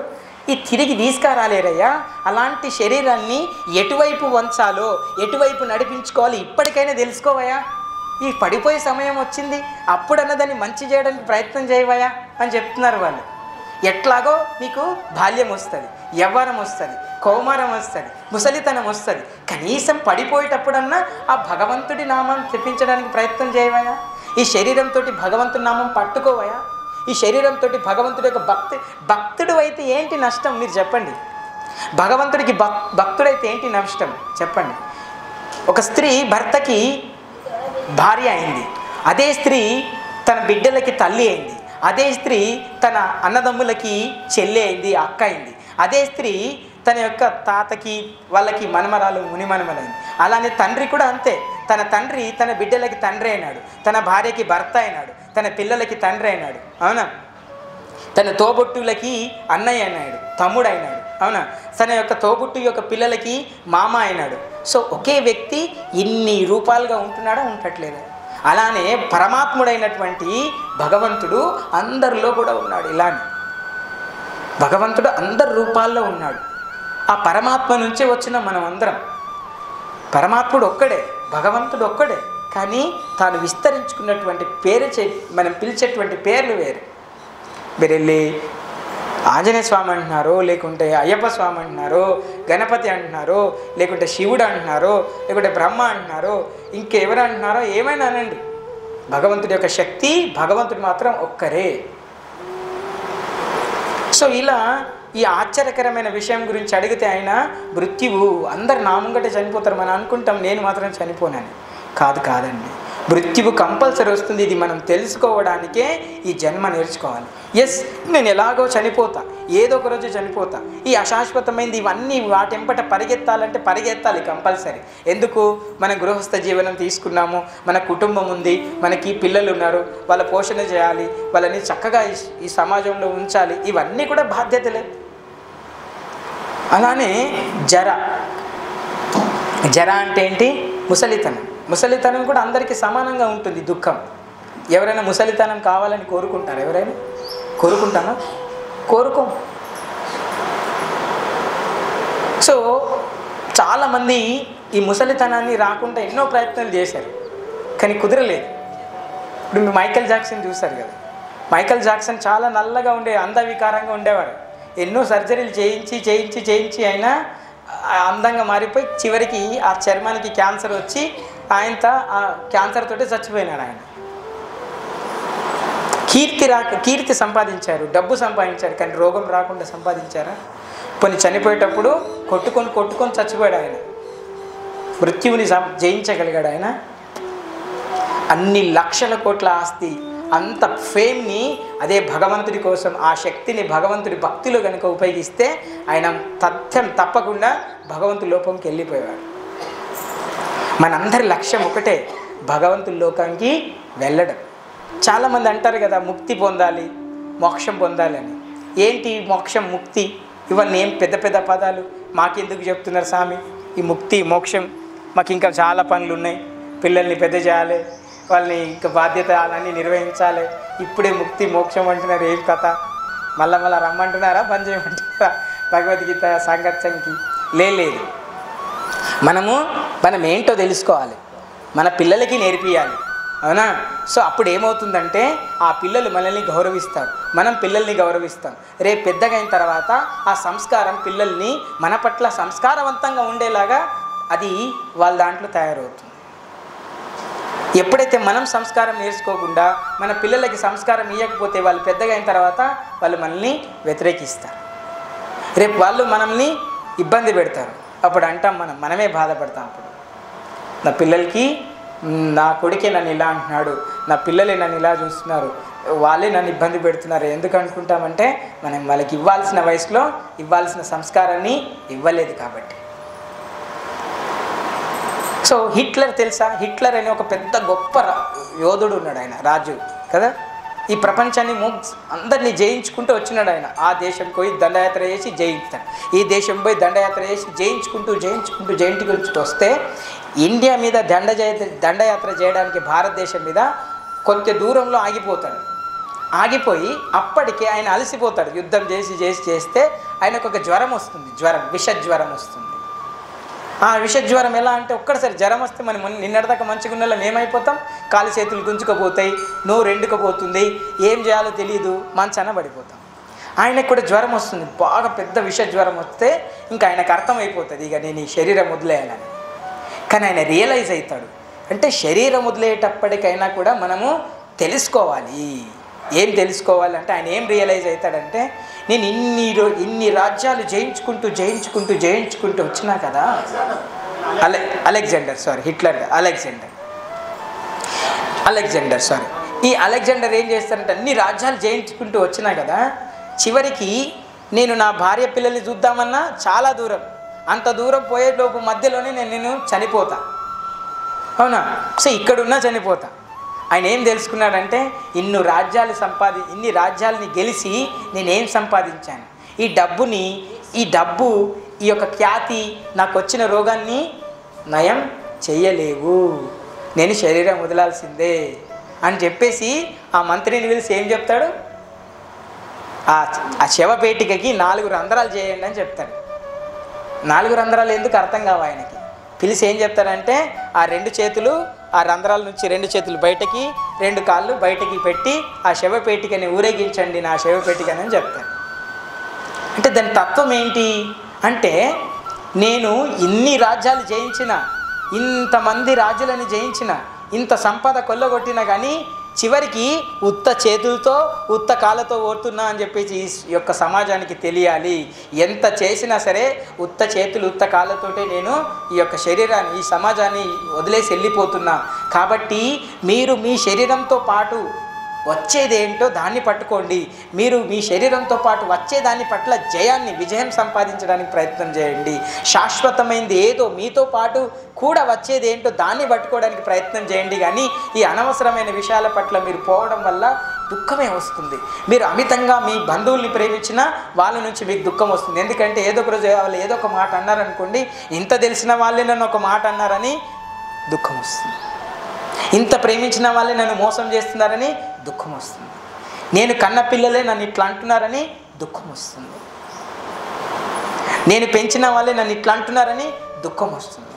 ఈ తిరిగి తీసుకురాలేరయ్యా. అలాంటి శరీరాన్ని ఎటువైపు వంచాలో, ఎటువైపు నడిపించుకోవాలి ఇప్పటికైనా తెలుసుకోవయ్యా. ఈ పడిపోయే సమయం వచ్చింది, అప్పుడన్నా దాన్ని మంచి చేయడానికి ప్రయత్నం చేయవయ్యా అని చెప్తున్నారు వాళ్ళు. ఎట్లాగో నీకు బాల్యం వస్తుంది, యవ్వనం వస్తుంది, కౌమారం వస్తుంది, ముసలితనం వస్తుంది. కనీసం పడిపోయేటప్పుడన్నా ఆ భగవంతుడి నామాన్ని తెప్పించడానికి ప్రయత్నం చేయవయా. ఈ శరీరంతో భగవంతుడి నామం పట్టుకోవయా. ఈ శరీరంతో భగవంతుడి యొక్క భక్తుడు అయితే ఏంటి నష్టం మీరు చెప్పండి? భగవంతుడికి భక్తుడైతే ఏంటి నష్టం చెప్పండి? ఒక స్త్రీ భర్తకి భార్య అయింది, అదే స్త్రీ తన బిడ్డలకి తల్లి అయింది, అదే స్త్రీ తన అన్నదమ్ములకి చెల్లి అయింది, అక్క అయింది. అదే స్త్రీ తన యొక్క తాతకి వాళ్ళకి మనమరాలు ముని మనమలైంది. అలానే తండ్రి కూడా అంతే. తన తండ్రి తన బిడ్డలకి తండ్రి అయినాడు, తన భార్యకి భర్త అయినాడు, తన పిల్లలకి తండ్రి అయినాడు. అవునా? తన తోబుట్టులకి అన్నయ్య అయినాడు, తమ్ముడు అయినాడు. అవునా? తన యొక్క తోబుట్టు యొక్క పిల్లలకి మామ అయినాడు. సో ఒకే వ్యక్తి ఇన్ని రూపాలుగా ఉంటున్నాడా, ఉండట్లేదా? అలానే పరమాత్ముడైనటువంటి భగవంతుడు అందరిలో కూడా ఉన్నాడు. ఇలానే భగవంతుడు అందరి రూపాల్లో ఉన్నాడు. ఆ పరమాత్మ నుంచే వచ్చిన మనం అందరం. పరమాత్ముడు ఒక్కడే, భగవంతుడు ఒక్కడే, కానీ తాను విస్తరించుకున్నటువంటి పేరు మనం పిలిచేటువంటి పేర్లు వేరు. మీరు వెళ్ళి ఆంజనేయ స్వామి అంటున్నారు, లేకుంటే అయ్యప్ప స్వామి అంటున్నారు, గణపతి అంటున్నారు, లేకుంటే శివుడు అంటున్నారు, లేకుంటే బ్రహ్మ అంటున్నారు, ఇంకెవరు అంటున్నారో ఏమైనా అనండి. భగవంతుడి యొక్క శక్తి, భగవంతుడు మాత్రం ఒక్కరే. సో ఇలా ఈ ఆశ్చర్యకరమైన విషయం గురించి అడిగితే ఆయన మృత్యువు అందరు నా ముంగటే చనిపోతారు. మనం అనుకుంటాం నేను మాత్రం చనిపోనని. కాదండి, మృత్యువు కంపల్సరీ వస్తుంది. ఇది మనం తెలుసుకోవడానికే ఈ జన్మ నేర్చుకోవాలి. ఎస్, నేను ఎలాగో చనిపోతా, ఏదో ఒక రోజు చనిపోతా. ఈ అశాశ్వతమైనది ఇవన్నీ వాటెంపట పరిగెత్తాలంటే పరిగెత్తాలి కంపల్సరీ. ఎందుకు? మన గృహస్థ జీవనం తీసుకున్నాము, మన కుటుంబం ఉంది, మనకి పిల్లలు ఉన్నారు, వాళ్ళ పోషణ చేయాలి, వాళ్ళని చక్కగా ఈ సమాజంలో ఉంచాలి. ఇవన్నీ కూడా బాధ్యతలే. అలానే జర అంటే ఏంటి? ముసలితనం. ముసలితనం కూడా అందరికీ సమానంగా ఉంటుంది. దుఃఖం. ఎవరైనా ముసలితనం కావాలని కోరుకుంటారు? ఎవరైనా కోరుకుంటామా? కోరుకోం. సో చాలామంది ఈ ముసలితనాన్ని రాకుండా ఎన్నో ప్రయత్నాలు చేశారు, కానీ కుదరలేదు. ఇప్పుడు మీరు మైకేల్ జాక్సన్ చూస్తారు కదా. మైకేల్ జాక్సన్ చాలా నల్లగా అందవికారంగా ఉండేవారు. ఎన్నో సర్జరీలు చేయించి ఆయన అందంగా మారిపోయి చివరికి ఆ చర్మానికి క్యాన్సర్ వచ్చి ఆయనతో ఆ క్యాన్సర్ తోటి చచ్చిపోయినాడు. ఆయన కీర్తి సంపాదించారు, డబ్బు సంపాదించారు, కానీ రోగం రాకుండా సంపాదించారా? కొన్ని చనిపోయేటప్పుడు కొట్టుకొని చచ్చిపోయాడు ఆయన. మృత్యువుని జయించగలిగాడు ఆయన. అన్ని లక్షల కోట్ల ఆస్తి, అంత ఫేమ్ని అదే భగవంతుడి కోసం, ఆ శక్తిని భగవంతుడి భక్తిలో కనుక ఉపయోగిస్తే ఆయన తప్పకుండా భగవంతుడి లోకంకి వెళ్ళిపోయాడు. మనందరి లక్ష్యం ఒకటే, భగవంతుడి లోకానికి వెళ్ళడం. చాలామంది అంటారు కదా, ముక్తి పొందాలి, మోక్షం పొందాలి అని. ఏంటి మోక్షం, ముక్తి? ఇవన్నీ ఏం పెద్ద పెద్ద పదాలు మాకెందుకు చెప్తున్నారు స్వామి? ఈ ముక్తి మోక్షం మాకు ఇంకా చాలా పనులు ఉన్నాయి. పిల్లల్ని పెద్ద చేయాలి, వాళ్ళని ఇంకా బాధ్యత అన్నీ నిర్వహించాలి. ఇప్పుడే ముక్తి మోక్షం అంటున్నారు. ఏం కథ? మళ్ళా రమ్మంటున్నారా, బంద్ చేయమంటున్నారా భగవద్గీత సాంగత్యంకి? లేదు. మనం ఏంటో తెలుసుకోవాలి, మన పిల్లలకి నేర్పియాలి. అవునా? సో అప్పుడు ఏమవుతుందంటే ఆ పిల్లలు మనల్ని గౌరవిస్తారు, మనం పిల్లల్ని గౌరవిస్తాం. రేపు పెద్దగా అయిన తర్వాత ఆ సంస్కారం పిల్లల్ని మన పట్ల సంస్కారవంతంగా ఉండేలాగా అది వాళ్ళ దాంట్లో తయారవుతుంది. ఎప్పుడైతే మనం సంస్కారం నేర్చుకోకుండా మన పిల్లలకి సంస్కారం ఇవ్వకపోతే వాళ్ళు పెద్దగా అయిన తర్వాత వాళ్ళు మనల్ని వ్యతిరేకిస్తారు. రేపు వాళ్ళు మనల్ని ఇబ్బంది పెడతారు. అప్పుడు అంటాం మనమే బాధపడతాం. అప్పుడు నా పిల్లలకి, నా కొడుకే నన్ను ఇలా అంటున్నాడు, నా పిల్లలే నన్ను ఇలా చూస్తున్నారు, వాళ్ళే నన్ను ఇబ్బంది పెడుతున్నారు. ఎందుకు అనుకుంటామంటే మనం వాళ్ళకి ఇవ్వాల్సిన వయసులో ఇవ్వాల్సిన సంస్కారాన్ని ఇవ్వలేదు కాబట్టి. సో హిట్లర్ తెలుసా? హిట్లర్ అనే ఒక పెద్ద గొప్ప యోధుడు ఉన్నాడు. ఆయన రాజు కదా. ఈ ప్రపంచాన్ని అందరినీ జయించుకుంటూ వచ్చినాడు ఆయన. ఆ దేశం పోయి దండయాత్ర చేసి జయిస్తాడు, ఈ దేశం పోయి దండయాత్ర చేసి జయించుకుంటూ వస్తే ఇండియా మీద దండయాత్ర చేయడానికి భారతదేశం మీద కొంత దూరంలో ఆగిపోతాడు. ఆగిపోయి అప్పటికే ఆయన అలసిపోతాడు. యుద్ధం చేస్తే ఆయనకు ఒక జ్వరం వస్తుంది, విష జ్వరం వస్తుంది. ఆ విష జ్వరం ఎలా అంటే ఒక్కసారి జ్వరం వస్తే మనం నిన్నటిదాకా మంచిగా ఉన్నలా ఏమైపోతాం, కాలు చేతులు గుంజుకపోతాయి, నోరు ఎండుకపోతుంది, ఏం చేయాలో తెలియదు, మంచాన పడిపోతాం. ఆయనకు కూడా జ్వరం వస్తుంది, బాగా పెద్ద విష జ్వరం వస్తే ఇంకా ఆయనకు అర్థమైపోతుంది ఇక నేను ఈ శరీరం వదిలేయాలని. కానీ ఆయన రియలైజ్ అవుతాడు. అంటే శరీరం వదిలేటప్పటికైనా కూడా మనము తెలుసుకోవాలి. ఏం తెలుసుకోవాలంటే ఆయన ఏం రియలైజ్ అవుతాడంటే నేను ఇన్ని రాజ్యాలు జయించుకుంటూ వచ్చినా కదా. హిట్లర్ అలెగ్జాండర్ ఈ అలెగ్జాండర్ ఏం చేస్తారంటే అన్ని రాజ్యాలు జయించుకుంటూ వచ్చినా కదా, చివరికి నేను నా భార్య పిల్లల్ని చూద్దామన్నా చాలా దూరం, అంత దూరం పోయేలోపు మధ్యలోనే నేను చనిపోతా, అవునా? సో ఇక్కడున్నా చనిపోతా. ఆయన ఏం తెలుసుకున్నాడంటే ఇన్ని రాజ్యాలని గెలిచి నేనేం సంపాదించాను, ఈ డబ్బు ఈ యొక్క ఖ్యాతి నాకు వచ్చిన రోగాన్ని నయం చెయ్యలేవు, నేను శరీరం వదలాల్సిందే అని చెప్పేసి ఆ మంత్రిని పిలిచి ఏం చెప్తాడు, ఆ శవపేటికకి 4 రంధ్రాలు చేయండి అని చెప్తాడు. 4 రంధ్రాలు ఎందుకు అర్థం కావు ఆయనకి. పిలిచి ఏం చెప్తాడంటే ఆ 2 చేతులు ఆ రంధ్రాల నుంచి 2 చేతులు బయటకి 2 కాళ్ళు బయటకి పెట్టి ఆ శవపేటికని ఊరేగించండి నా శవపేటికని అని చెప్తాడు. అంటే దాని తత్వం ఏంటి అంటే, నేను ఇన్ని రాజ్యాలు జయించిన, ఇంతమంది రాజులని జయించిన, ఇంత సంపద కొల్లగొట్టినా కానీ చివరికి ఉత్త చేతులతో ఉత్త కాళ్ళతో ఓడుతున్నా అని చెప్పేసి ఈ యొక్క సమాజానికి తెలియాలి. ఎంత చేసినా సరే ఉత్త చేతులు ఉత్త కాళ్ళతోటే నేను ఈ యొక్క శరీరాన్ని ఈ సమాజాన్ని వదిలేసి వెళ్ళిపోతున్నా. కాబట్టి మీరు మీ శరీరంతో పాటు వచ్చేదేంటో దాన్ని పట్టుకోండి, మీరు మీ శరీరంతో పాటు వచ్చేదాని పట్ల విజయం సంపాదించడానికి ప్రయత్నం చేయండి. శాశ్వతమైనది ఏదో మీతో పాటు కూడా వచ్చేదేంటో దాన్ని పట్టుకోవడానికి ప్రయత్నం చేయండి. కానీ ఈ అనవసరమైన విషయాల పట్ల మీరు పోవడం వల్ల దుఃఖమే వస్తుంది. మీరు అమితంగా మీ బంధువుల్ని ప్రేమించినా వాళ్ళ నుంచి మీకు దుఃఖం వస్తుంది. ఎందుకంటే ఏదో ఒక రోజు వాళ్ళు ఏదో ఒక మాట అన్నారనుకోండి, ఇంత తెలిసిన వాళ్ళే నన్ను ఒక మాట అన్నారని దుఃఖం వస్తుంది. ఇంత ప్రేమించిన వాళ్ళే నన్ను మోసం చేస్తున్నారని దుఃఖం వస్తుంది. నేను కన్న పిల్లలే నన్ను ఇట్లా అంటున్నారని దుఃఖం వస్తుంది. నేను పెంచిన వాళ్ళే నన్ను ఇట్లా అంటున్నారని దుఃఖం వస్తుంది.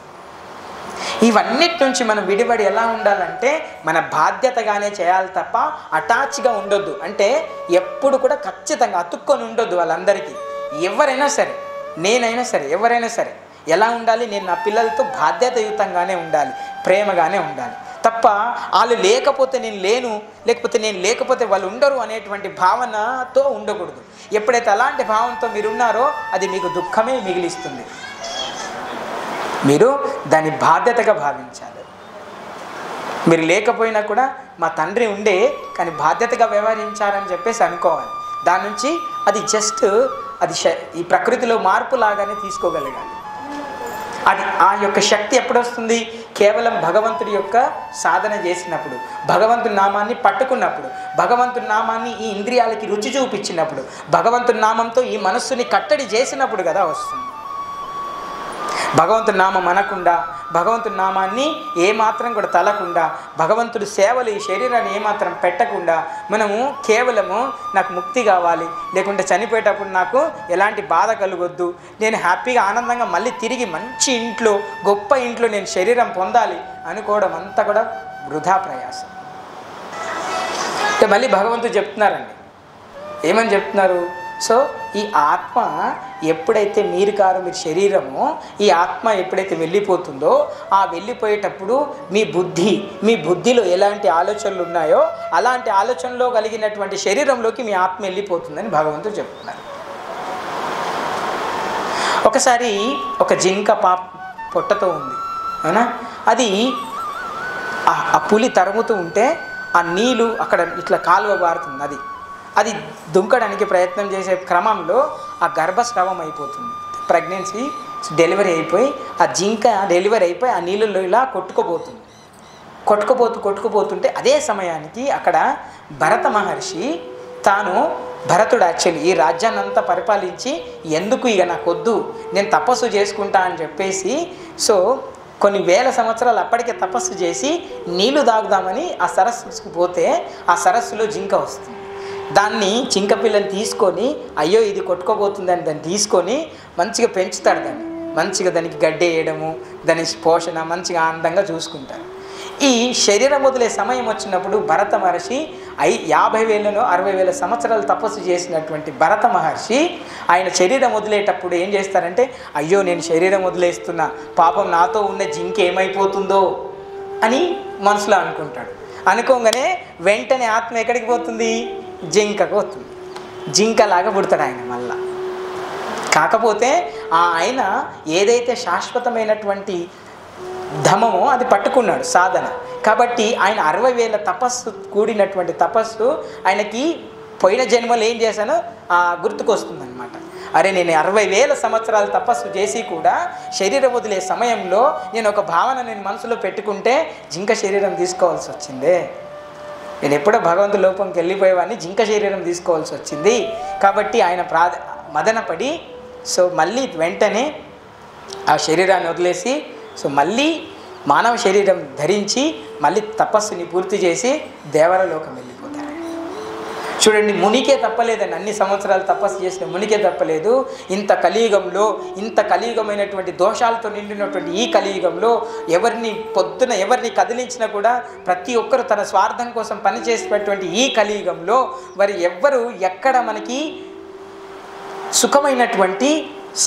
ఇవన్నిటి నుంచి మనం విడిపడి ఎలా ఉండాలంటే మన బాధ్యతగానే చేయాలి తప్ప అటాచ్గా ఉండొద్దు. అంటే ఎప్పుడు కూడా ఖచ్చితంగా అతుక్కొని ఉండొద్దు వాళ్ళందరికీ. ఎవరైనా సరే, నేనైనా సరే, ఎవరైనా సరే ఎలా ఉండాలి, నేను నా పిల్లలతో బాధ్యతయుతంగానే ఉండాలి, ప్రేమగానే ఉండాలి తప్ప వాళ్ళు లేకపోతే నేను లేను, లేకపోతే నేను లేకపోతే వాళ్ళు ఉండరు అనేటువంటి భావనతో ఉండకూడదు. ఎప్పుడైతే అలాంటి భావనతో మీరు ఉన్నారో అది మీకు దుఃఖమే మిగిలిస్తుంది. మీరు దాన్ని బాధ్యతగా భావించాలి. మీరు లేకపోయినా కూడా మా తండ్రి ఉండే కానీ బాధ్యతగా వ్యవహరించారని చెప్పేసి అనుకోవాలి. దాని నుంచి అది ఈ ప్రకృతిలో మార్పు లాగానే తీసుకోగలగాలి. అది ఆ యొక్క శక్తి ఎప్పుడు వస్తుంది? కేవలం భగవంతుడి యొక్క సాధన చేసినప్పుడు, భగవంతుడి నామాన్ని పట్టుకున్నప్పుడు, భగవంతుడి నామాన్ని ఈ ఇంద్రియాలకి రుచి చూపించినప్పుడు, భగవంతుడి నామంతో ఈ మనస్సుని కట్టడి చేసినప్పుడు కదా వస్తుంది. భగవంతుడి నామం అనకుండా, భగవంతుడి నామాన్ని ఏమాత్రం కూడా తలకుండా, భగవంతుడి సేవలు ఈ శరీరాన్ని ఏమాత్రం పెట్టకుండా మనము కేవలము నాకు ముక్తి కావాలి, లేకుంటే చనిపోయేటప్పుడు నాకు ఎలాంటి బాధ కలగొద్దు, నేను హ్యాపీగా ఆనందంగా మళ్ళీ తిరిగి మంచి ఇంట్లో గొప్ప ఇంట్లో నేను శరీరం పొందాలి అనుకోవడం అంతా కూడా వృధా ప్రయాసం. అంటే మళ్ళీ భగవంతుడు చెప్తున్నారండి, ఏమని చెప్తున్నారు? సో ఈ ఆత్మ ఎప్పుడైతే మీరు శరీరము ఈ ఆత్మ ఎప్పుడైతే వెళ్ళిపోతుందో ఆ వెళ్ళిపోయేటప్పుడు మీ బుద్ధిలో ఎలాంటి ఆలోచనలు ఉన్నాయో అలాంటి ఆలోచనలో కలిగినటువంటి శరీరంలోకి మీ ఆత్మ వెళ్ళిపోతుందని భగవంతుడు చెప్తున్నారు. ఒకసారి ఒక జింక పొట్టతో ఉంది, అవునా? అది ఆ పులి తరుముతూ ఉంటే ఆ నీళ్ళు అక్కడ ఇట్లా కాలువ బారుతుంది. అది దుంకడానికి ప్రయత్నం చేసే క్రమంలో ఆ గర్భస్రావం అయిపోతుంది. ప్రెగ్నెన్సీ డెలివరీ అయిపోయి ఆ జింక డెలివరీ అయిపోయి ఆ నీళ్ళల్లో ఇలా కొట్టుకుపోతుంటే అదే సమయానికి అక్కడ భరత మహర్షి భరతుడు యాక్చువల్లీ ఈ రాజ్యాన్ని అంతా పరిపాలించి ఎందుకు ఇక నాకొద్దు నేను తపస్సు చేసుకుంటా అని చెప్పేసి కొన్ని వేల సంవత్సరాలు అప్పటికే తపస్సు చేసి నీళ్లు తాగుదామని ఆ సరస్సుకు పోతే ఆ సరస్సులో జింక వస్తుంది. దాన్ని జింక పిల్లని తీసుకొని అయ్యో ఇది కొట్టుకోబోతుందని దాన్ని తీసుకొని మంచిగా పెంచుతాడు. మంచిగా దానికి గడ్డి వేయడము, దాని పోషణ మంచిగా ఆనందంగా చూసుకుంటారు. ఈ శరీరం వదిలే సమయం వచ్చినప్పుడు భరత మహర్షి 50,000 60,000 సంవత్సరాలు తపస్సు చేసినటువంటి భరత మహర్షి ఆయన శరీరం వదిలేటప్పుడు ఏం చేస్తారంటే అయ్యో నేను శరీరం వదిలేస్తున్నా, పాపం నాతో ఉన్న జింక ఏమైపోతుందో అని మనసులో అనుకుంటాడు. అనుకోగానే వెంటనే ఆత్మ ఎక్కడికి పోతుంది? జింకకు పోతుంది. జింకలాగా పుడతాడు ఆయన మళ్ళా. కాకపోతే ఆయన ఏదైతే శాశ్వతమైనటువంటి ధమమో అది పట్టుకున్నాడు సాధన. కాబట్టి ఆయన 60,000 తపస్సు కూడినటువంటి తపస్సు ఆయనకి పోయిన జన్మలో ఏం చేశానో గుర్తుకొస్తుందన్నమాట. అరే నేను 60,000 సంవత్సరాలు తపస్సు చేసి కూడా శరీరం వదిలే సమయంలో నేను ఒక భావన నేను మనసులో పెట్టుకుంటే జింక శరీరం తీసుకోవాల్సి వచ్చిందే. నేను ఎప్పుడో భగవంతుడి లోపంకి వెళ్ళిపోయేవాడిని, జింక శరీరం తీసుకోవాల్సి వచ్చింది. కాబట్టి ఆయన మదనపడి సో మళ్ళీ వెంటనే ఆ శరీరాన్ని వదిలేసి సో మళ్ళీ మానవ శరీరం ధరించి మళ్ళీ తపస్సుని పూర్తి చేసి దేవరలోకం వెళ్ళిపోతారు. చూడండి, మునికే తప్పలేదండి. అన్ని సంవత్సరాలు తపస్సు చేసిన మునికే తప్పలేదు. ఇంత కలియుగమైనటువంటి దోషాలతో నిండినటువంటి ఈ కలియుగంలో పొద్దున ఎవరిని కదిలించినా కూడా ప్రతి ఒక్కరు తన స్వార్థం కోసం పనిచేసేటటువంటి ఈ కలియుగంలో మరి ఎవ్వరు ఎక్కడ మనకి సుఖమైనటువంటి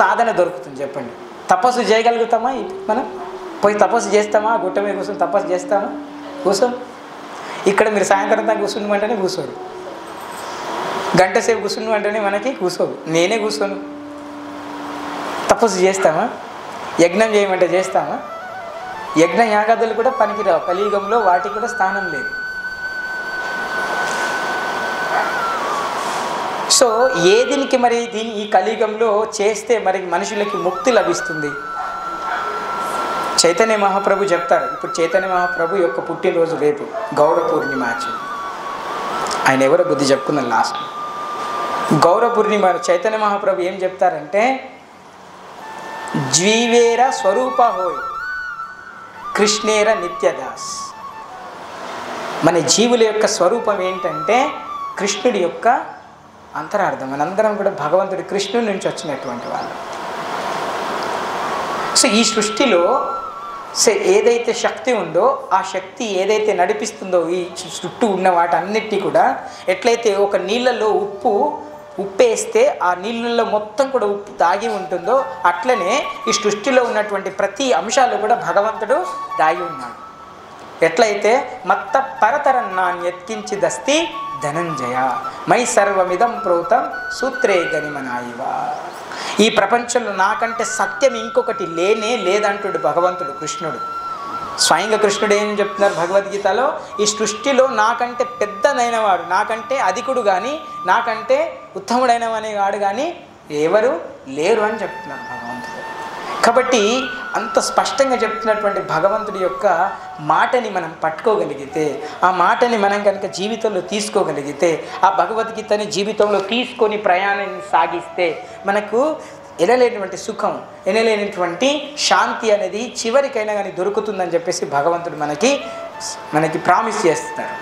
సాధన దొరుకుతుంది చెప్పండి? తపస్సు చేయగలుగుతామా? మనం పోయి తపస్సు చేస్తామా? గుట్ట మీద కూర్చొని తపస్సు చేస్తామా? కూర్చోం. ఇక్కడ మీరు సాయంత్రం దాకా కూర్చుండమంటేనే కూర్చోడు, గంట సేపు కూర్చుండమంటేనే మనకి కూర్చోదు. నేనే కూర్చోను. తపస్సు చేస్తామా? యజ్ఞం చేయమంటే చేస్తామా? యజ్ఞ యాగాదులు కూడా పనికిరావు కలియుగంలో, వాటికి కూడా స్థానం లేదు. సో దీనికి మరి ఈ కలియుగంలో చేస్తే మరి మనుషులకి ముక్తి లభిస్తుంది? చైతన్య మహాప్రభు చెప్తారు. ఇప్పుడు చైతన్య మహాప్రభు యొక్క పుట్టినరోజు రేపు, గౌర పూర్ణిమ. ఆయన ఎవరో బుద్ధి చెప్పుకున్నాను లాస్ట్. గౌర పూర్ణిమ చైతన్య మహాప్రభు ఏం చెప్తారంటే, జీవేర స్వరూప హోయ్ కృష్ణేర నిత్యదాస్. మన జీవుల యొక్క స్వరూపం ఏంటంటే కృష్ణుడి యొక్క అంతరార్థం. మనందరం కూడా భగవంతుడి కృష్ణుడి నుంచి వచ్చినటువంటి వాళ్ళు. సో ఈ సృష్టిలో ఏదైతే శక్తి ఉందో ఆ శక్తి ఏదైతే నడిపిస్తుందో ఈ చుట్టూ ఉన్న వాటన్నిటినీ కూడా, ఎట్లయితే ఒక నీళ్ళల్లో ఉప్పేస్తే ఆ నీళ్ళల్లో మొత్తం కూడా ఉప్పు దాగి ఉంటుందో అట్లనే ఈ సృష్టిలో ఉన్నటువంటి ప్రతి అంశాలు కూడా భగవంతుడు దాగి ఉన్నాడు. ఎట్లయితే మత్త పరతరన్నాన్యత్కించిదస్తి ధనంజయ మై సర్వమిదం ప్రోతం సూత్రే గనిమనాయివా. ఈ ప్రపంచంలో నాకంటే సత్యం ఇంకొకటి లేదంటుడు భగవంతుడు కృష్ణుడు. స్వయంగా కృష్ణుడు ఏం చెప్తున్నారు భగవద్గీతలో, ఈ సృష్టిలో నాకంటే పెద్దదైన వాడు, నాకంటే అధికుడు కానీ నాకంటే ఉత్తముడైన వాడు కానీ ఎవరు లేరు అని చెప్తున్నారు భగవంతుడు. కాబట్టి అంత స్పష్టంగా చెప్తున్నటువంటి భగవంతుడి యొక్క మాటని మనం పట్టుకోగలిగితే, ఆ మాటని మనం కనుక జీవితంలో తీసుకోగలిగితే, ఆ భగవద్గీతని జీవితంలో తీసుకొని ప్రయాణాన్ని సాగిస్తే మనకు ఎనలేనటువంటి సుఖం, ఎనలేనటువంటి శాంతి అనేది చివరికైనా కానీ దొరుకుతుందని చెప్పేసి భగవంతుడు మనకి ప్రామిస్ చేస్తున్నారు.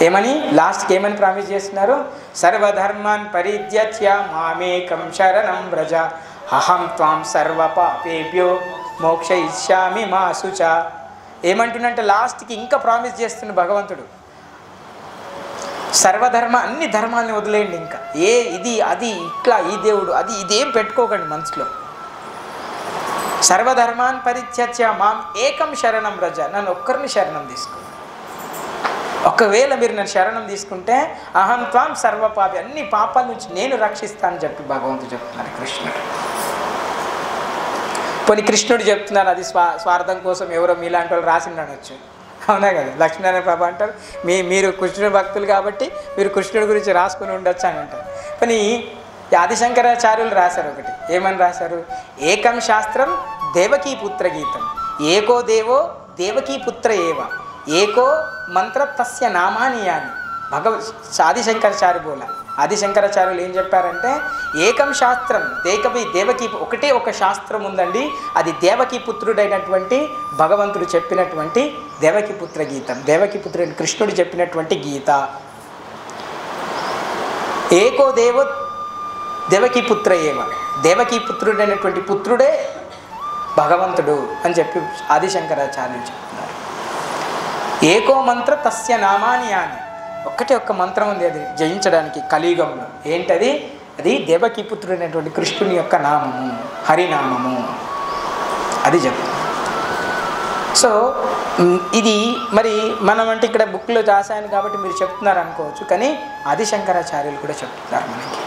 ఏమని లాస్ట్కి ఏమని ప్రామిస్ చేస్తున్నారు? సర్వధర్మాన్ పరిత్యజ్య మామేకం శరణం వ్రజ అహం త్వాం సర్వ పాపేభ్యో మోక్షయిష్యామి మా శుచ. ఏమంటున్నంటే లాస్ట్కి ఇంకా ప్రామిస్ చేస్తున్న భగవంతుడు, సర్వధర్మ అన్ని ధర్మాలని వదిలేయండి, ఇంకా ఇది అది ఇట్లా ఈ దేవుడు అది ఇదేం పెట్టుకోకండి మనసులో. సర్వధర్మాన్ పరిత్యజ్య మాం ఏకం శరణం వ్రజ, నన్ను ఒక్కరిని శరణం తీసుకో. ఒకవేళ మీరు నన్ను శరణం తీసుకుంటే అహం త్వాం సర్వపాపి, అన్ని పాపాల నుంచి నేను రక్షిస్తానని చెప్పి భగవంతుడు చెప్తున్నారు కృష్ణుడు. కొన్ని కృష్ణుడు చెప్తున్నారు అది స్వార్థం కోసం ఎవరో మీలాంటి వాళ్ళు రాసిండనొచ్చు, అవునా కదా? లక్ష్మీనారాయణ ప్రభు అంటారు మీరు కృష్ణుడి భక్తులు కాబట్టి మీరు కృష్ణుడి గురించి రాసుకుని ఉండొచ్చు అని అంటారు. కానీ ఆదిశంకరాచార్యులు రాశారు ఒకటి, ఏమని రాశారు? ఏకం శాస్త్రం దేవకీ పుత్ర గీతం, ఏకో దేవో దేవకీ పుత్ర ఏవ, ఏకో మంత్ర తస్య నామాని యాని. ఆదిశంకరాచార్య బోల. ఆదిశంకరాచార్యులు ఏం చెప్పారంటే, ఏకం శాస్త్రం దేవకీ, ఒకటే ఒక శాస్త్రం ఉందండి, అది దేవకీ పుత్రుడైనటువంటి భగవంతుడు చెప్పినటువంటి దేవకీ పుత్ర గీతం, దేవకీ పుత్రుడు కృష్ణుడు చెప్పినటువంటి గీత. ఏకో దేవో దేవకీ పుత్ర ఏవ, దేవకీ పుత్రుడైనటువంటి పుత్రుడే భగవంతుడు అని చెప్పి ఆదిశంకరాచార్యులు చెప్తున్నారు. ఏకో మంత్ర తస్య నామాని యాని, ఒక్కటే ఒక్క మంత్రం ఉంది అది జయించడానికి కలియుగంలో. ఏంటది? అది దేవకీ పుత్రుడైనటువంటి కృష్ణుని యొక్క నామము, హరినామము. అది చెప్తుంది. సో ఇది మరి మనం అంటే ఇక్కడ బుక్లో రాశాను కాబట్టి మీరు చెప్తున్నారు అనుకోవచ్చు, కానీ ఆదిశంకరాచార్యులు కూడా చెప్తున్నారు మనకి.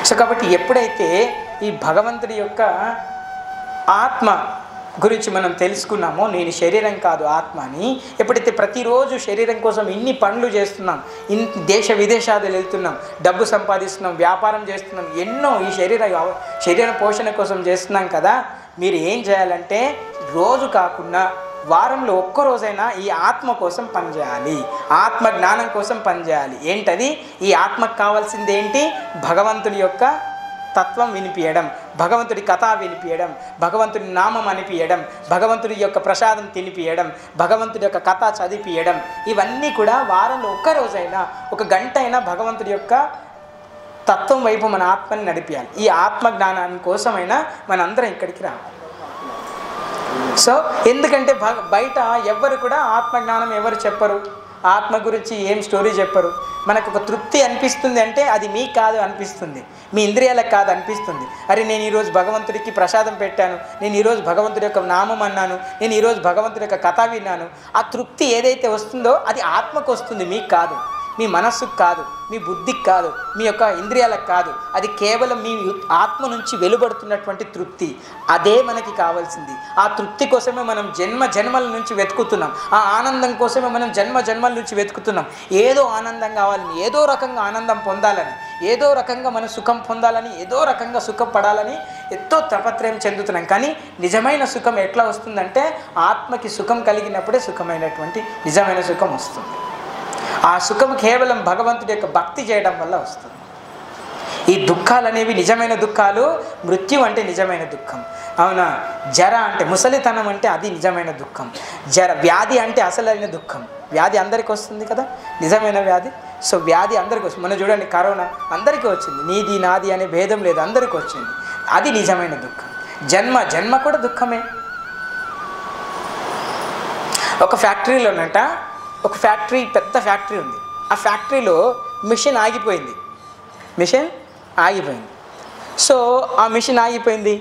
సో కాబట్టి ఎప్పుడైతే ఈ భగవంతుడి యొక్క ఆత్మ గురించి మనం తెలుసుకున్నామో, నేను శరీరం కాదు ఆత్మ అని, ఎప్పుడైతే ప్రతిరోజు శరీరం కోసం ఇన్ని పనులు చేస్తున్నాం, దేశ విదేశాలు వెళ్తున్నాం, డబ్బు సంపాదిస్తున్నాం, వ్యాపారం చేస్తున్నాం, ఎన్నో ఈ శరీర పోషణ కోసం చేస్తున్నాం కదా, మీరు ఏం చేయాలంటే రోజు కాకుండా వారంలో ఒక్కరోజైనా ఈ ఆత్మ కోసం పనిచేయాలి, ఆత్మ జ్ఞానం కోసం పనిచేయాలి. ఏంటది? ఈ ఆత్మకు కావాల్సింది ఏంటి? భగవంతుడి యొక్క తత్వం వినిపించడం, భగవంతుడి కథ వినిపించడం, భగవంతుడి నామం అనిపించడం, భగవంతుడి యొక్క ప్రసాదం తినిపించడం, భగవంతుడి యొక్క కథ చదివిపించడం, ఇవన్నీ కూడా వారంలో ఒక్కరోజైనా 1 గంట అయినా భగవంతుడి యొక్క తత్వం వైపు మన ఆత్మని నడిపించాలి. ఈ ఆత్మ జ్ఞానాన్ని కోసమైనా మనందరం ఇక్కడికి రావాలి. సో ఎందుకంటే బయట ఎవ్వరు కూడా ఆత్మజ్ఞానం ఎవరు చెప్పరు, ఆత్మ గురించి ఏం స్టోరీ చెప్పరు. మనకు ఒక తృప్తి అనిపిస్తుంది అంటే అది మీకు కాదు అనిపిస్తుంది, మీ ఇంద్రియాలకు కాదు అనిపిస్తుంది. అరే నేను ఈరోజు భగవంతుడికి ప్రసాదం పెట్టాను, నేను ఈరోజు భగవంతుడి యొక్క నామం అన్నాను, నేను ఈరోజు భగవంతుడి యొక్క కథ విన్నాను. ఆ తృప్తి ఏదైతే వస్తుందో అది ఆత్మకు వస్తుంది, మీకు కాదు, మీ మనస్సుకు కాదు, మీ బుద్ధికి కాదు, మీ యొక్క ఇంద్రియాలకు కాదు. అది కేవలం మీ ఆత్మ నుంచి వెలువడుతున్నటువంటి తృప్తి. అదే మనకి కావాల్సింది. ఆ తృప్తి కోసమే మనం జన్మల నుంచి వెతుకుతున్నాం. ఆ ఆనందం కోసమే మనం జన్మల నుంచి వెతుకుతున్నాం. ఏదో ఆనందం కావాలని, ఏదో రకంగా ఆనందం పొందాలని, ఏదో రకంగా మనం సుఖం పొందాలని, ఏదో రకంగా సుఖపడాలని ఎంతో తపత్రయం చెందుతున్నాం. కానీ నిజమైన సుఖం ఎట్లా వస్తుందంటే ఆత్మకి సుఖం కలిగినప్పుడే సుఖమైనటువంటి నిజమైన సుఖం వస్తుంది. ఆ సుఖం కేవలం భగవంతుడి యొక్క భక్తి చేయడం వల్ల వస్తుంది. ఈ దుఃఖాలు అనేవి నిజమైన దుఃఖాలు. మృత్యు అంటే నిజమైన దుఃఖం, అవునా? జర అంటే ముసలితనం అంటే అది నిజమైన దుఃఖం. వ్యాధి అంటే అసలైన దుఃఖం. వ్యాధి అందరికీ వస్తుంది కదా, నిజమైన వ్యాధి. సో వ్యాధి అందరికీ వస్తుంది. మనం చూడండి, కరోనా అందరికీ వచ్చింది, నీది నాది అనే భేదం లేదు, అందరికీ వచ్చింది. అది నిజమైన దుఃఖం. జన్మ కూడా దుఃఖమే. ఒక ఫ్యాక్టరీలోనంట, ఒక ఫ్యాక్టరీ, పెద్ద ఫ్యాక్టరీ ఉంది. ఆ ఫ్యాక్టరీలో మిషన్ ఆగిపోయింది. సో ఆ మిషన్ ఆగిపోయింది.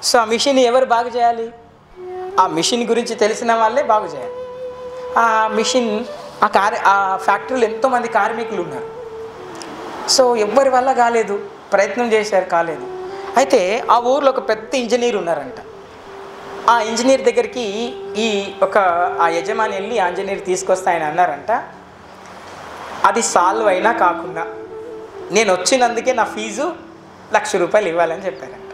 సో ఆ మిషన్ ఎవరు బాగు చేయాలి? ఆ మిషన్ గురించి తెలిసిన వాళ్ళే బాగు చేయాలి. ఆ మిషన్ ఆ ఫ్యాక్టరీలో ఎంతోమంది కార్మికులు ఉన్నారు. సో ఎవ్వరి వల్ల కాలేదు, ప్రయత్నం చేశారు, కాలేదు. అయితే ఆ ఊర్లో ఒక పెద్ద ఇంజనీర్ ఉన్నారంట. ఆ ఇంజనీర్ దగ్గరికి ఆ యజమాని వెళ్ళి ఆ ఇంజనీర్ తీసుకొస్తే ఆయన అన్నారంట, అది సాల్వ్ అయినా కాకుండా నేను వచ్చినందుకే నా ఫీజు ₹1,00,000 ఇవ్వాలని చెప్పారంట.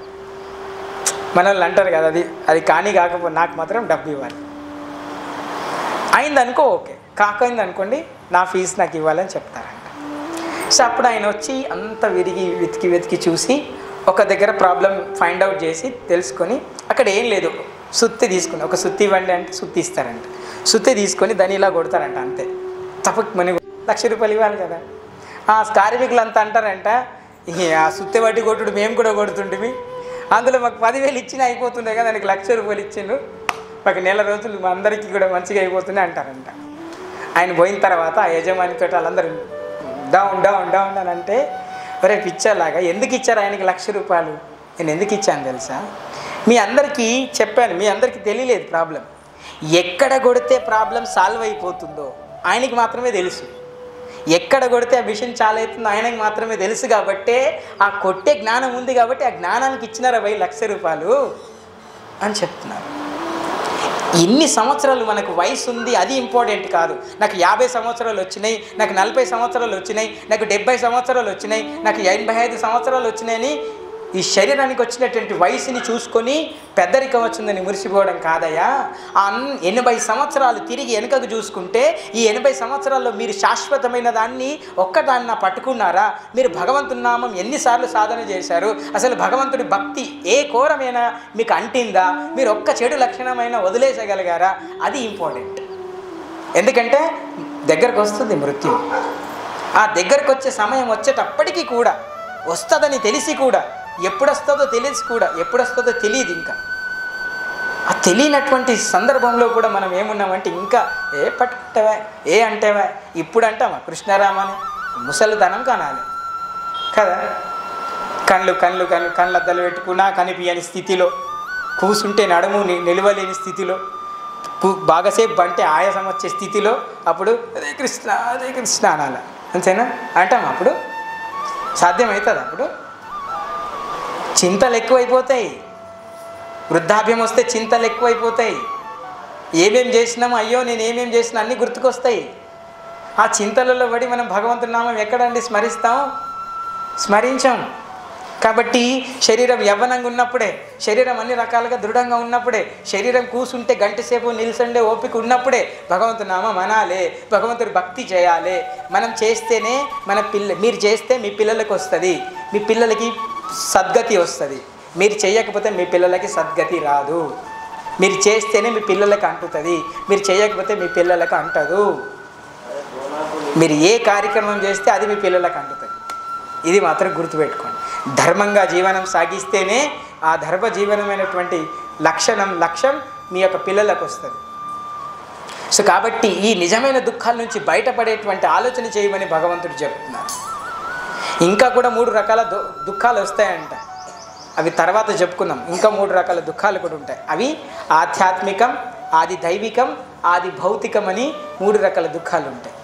మన వాళ్ళు అంటారు కదా, అది కానీ కాకపోతే నాకు మాత్రం డబ్బు ఇవ్వాలి. అయిందనుకో ఓకే, కాకపోయింది అనుకోండి నా ఫీజు నాకు ఇవ్వాలని చెప్తారంట. సో అప్పుడు ఆయన వచ్చి అంత వెతికి చూసి ఒక దగ్గర ప్రాబ్లం ఫైండ్ అవుట్ చేసి తెలుసుకొని, అక్కడ ఏం లేదు, సుత్తి తీసుకుని, ఒక సుత్తి ఇవ్వండి అంటే సుత్తి ఇస్తారంట. సుత్తి తీసుకొని దాన్ని ఇలా కొడతారంట, అంతే. తప్పకు మనకి ₹1,00,000 ఇవ్వాలి కదా. ఆ కార్మికులు అంతా అంటారంట, ఆ సుత్తి బట్టి కొట్టుడు మేము కూడా కొడుతుంటిమి, అందులో మాకు 10,000 ఇచ్చినా అయిపోతుండే కదా, దానికి ₹1,00,000 ఇచ్చిండు, మాకు నెల రోజులు మా అందరికీ కూడా మంచిగా అయిపోతున్నాయి అంటారంట. ఆయన పోయిన తర్వాత ఆ యజమానితో వాళ్ళందరూ డౌన్ అని అంటే, ఒరే పిచ్చలాగా ఎందుకు ఇచ్చారు ఆయనకి ₹1,00,000? నేను ఎందుకు ఇచ్చాను తెలుసా? మీ అందరికీ చెప్పాను, మీ అందరికీ తెలియలేదు ప్రాబ్లం. ఎక్కడ కొడితే ప్రాబ్లం సాల్వ్ అయిపోతుందో ఆయనకి మాత్రమే తెలుసు. ఎక్కడ కొడితే ఆ మిషన్ చాలా అవుతుందో ఆయనకి మాత్రమే తెలుసు. కాబట్టే ఆ కొట్టే జ్ఞానం ఉంది, కాబట్టి ఆ జ్ఞానానికి ఇచ్చినారా ₹1,00,000 అని చెప్తున్నారు. ఇన్ని సంవత్సరాలు మనకు వయసు ఉంది, అది ఇంపార్టెంట్ కాదు. నాకు 50 సంవత్సరాలు వచ్చినాయి, నాకు 40 సంవత్సరాలు వచ్చినాయి, నాకు 70 సంవత్సరాలు వచ్చినాయి, నాకు 85 సంవత్సరాలు వచ్చినాయని ఈ శరీరానికి వచ్చినటువంటి వయసుని చూసుకొని పెద్దరికం వచ్చిందని మురిసిపోవడం కాదయ్యా. ఆ 80 సంవత్సరాలు తిరిగి వెనుకకు చూసుకుంటే ఈ 80 సంవత్సరాల్లో మీరు శాశ్వతమైన దాన్ని ఒక్కదాన్న పట్టుకున్నారా? మీరు భగవంతుని నామం ఎన్నిసార్లు సాధన చేశారు? అసలు భగవంతుడి భక్తి ఏ కోరమైనా మీకు అంటిందా? మీరు ఒక్క చెడు లక్షణమైనా వదిలేసగలిగారా? అది ఇంపార్టెంట్. ఎందుకంటే దగ్గరకు వస్తుంది మృత్యు. ఆ దగ్గరకు వచ్చే సమయం వచ్చేటప్పటికీ కూడా, వస్తుందని తెలిసి కూడా, ఎప్పుడు వస్తుందో తెలిసి కూడా, ఎప్పుడు వస్తుందో తెలియదు. ఇంకా ఆ తెలియనటువంటి సందర్భంలో కూడా మనం ఏమున్నామంటే ఇంకా పట్టుకుంటావా, అంటేవా, ఇప్పుడు అంటామా కృష్ణారామని ముసలితనం కనాలి కదా. కళ్ళద్దలు పెట్టుకున్నా కనిపించని స్థితిలో, కూసుంటే నడుము నిలవలేని స్థితిలో, బాగాసేపు అంటే ఆయాసం వచ్చే స్థితిలో, అప్పుడు అదే కృష్ణ అనాలి, అంతేనా? అంటాం. అప్పుడు సాధ్యమవుతుంది? అప్పుడు చింతలు ఎక్కువైపోతాయి. వృద్ధాప్యం వస్తే చింతలు ఎక్కువైపోతాయి. ఏమేం చేసినామో, అయ్యో నేను ఏమేం చేసినా అన్నీ గుర్తుకొస్తాయి. ఆ చింతలలో పడి మనం భగవంతుడి నామం ఎక్కడండి స్మరిస్తాం? స్మరించాం. కాబట్టి శరీరం యవ్వనంగా ఉన్నప్పుడే, శరీరం అన్ని రకాలుగా దృఢంగా ఉన్నప్పుడే, శరీరం కూసుంటే గంట సేపు నిల్చుండే ఓపిక ఉన్నప్పుడే భగవంతుడి నామం అనాలే, భగవంతుడి భక్తి చేయాలి. మనం చేస్తేనే మీరు చేస్తే మీ పిల్లలకు వస్తుంది, మీ పిల్లలకి సద్గతి వస్తుంది. మీరు చేయకపోతే మీ పిల్లలకి సద్గతి రాదు. మీరు చేస్తేనే మీ పిల్లలకు అంటుతుంది, మీరు చేయకపోతే మీ పిల్లలకు అంటదు. మీరు ఏ కార్యక్రమం చేస్తే అది మీ పిల్లలకు అంటుతుంది. ఇది మాత్రం గుర్తుపెట్టుకోండి. ధర్మంగా జీవనం సాగిస్తేనే ఆ ధర్మ జీవనమైనటువంటి లక్ష్యం మీ యొక్క పిల్లలకు వస్తుంది. సో కాబట్టి ఈ నిజమైన దుఃఖాల నుంచి బయటపడేటువంటి ఆలోచన చేయమని భగవంతుడు చెప్తున్నారు. ఇంకా కూడా 3 రకాల దుఃఖాలు వస్తాయంట. అవి తర్వాత చెప్పుకుందాం. ఇంకా 3 రకాల దుఃఖాలు కూడా ఉంటాయి. అవి ఆధ్యాత్మికం, ఆది దైవికం, ఆది భౌతికం అని 3 రకాల దుఃఖాలు ఉంటాయి.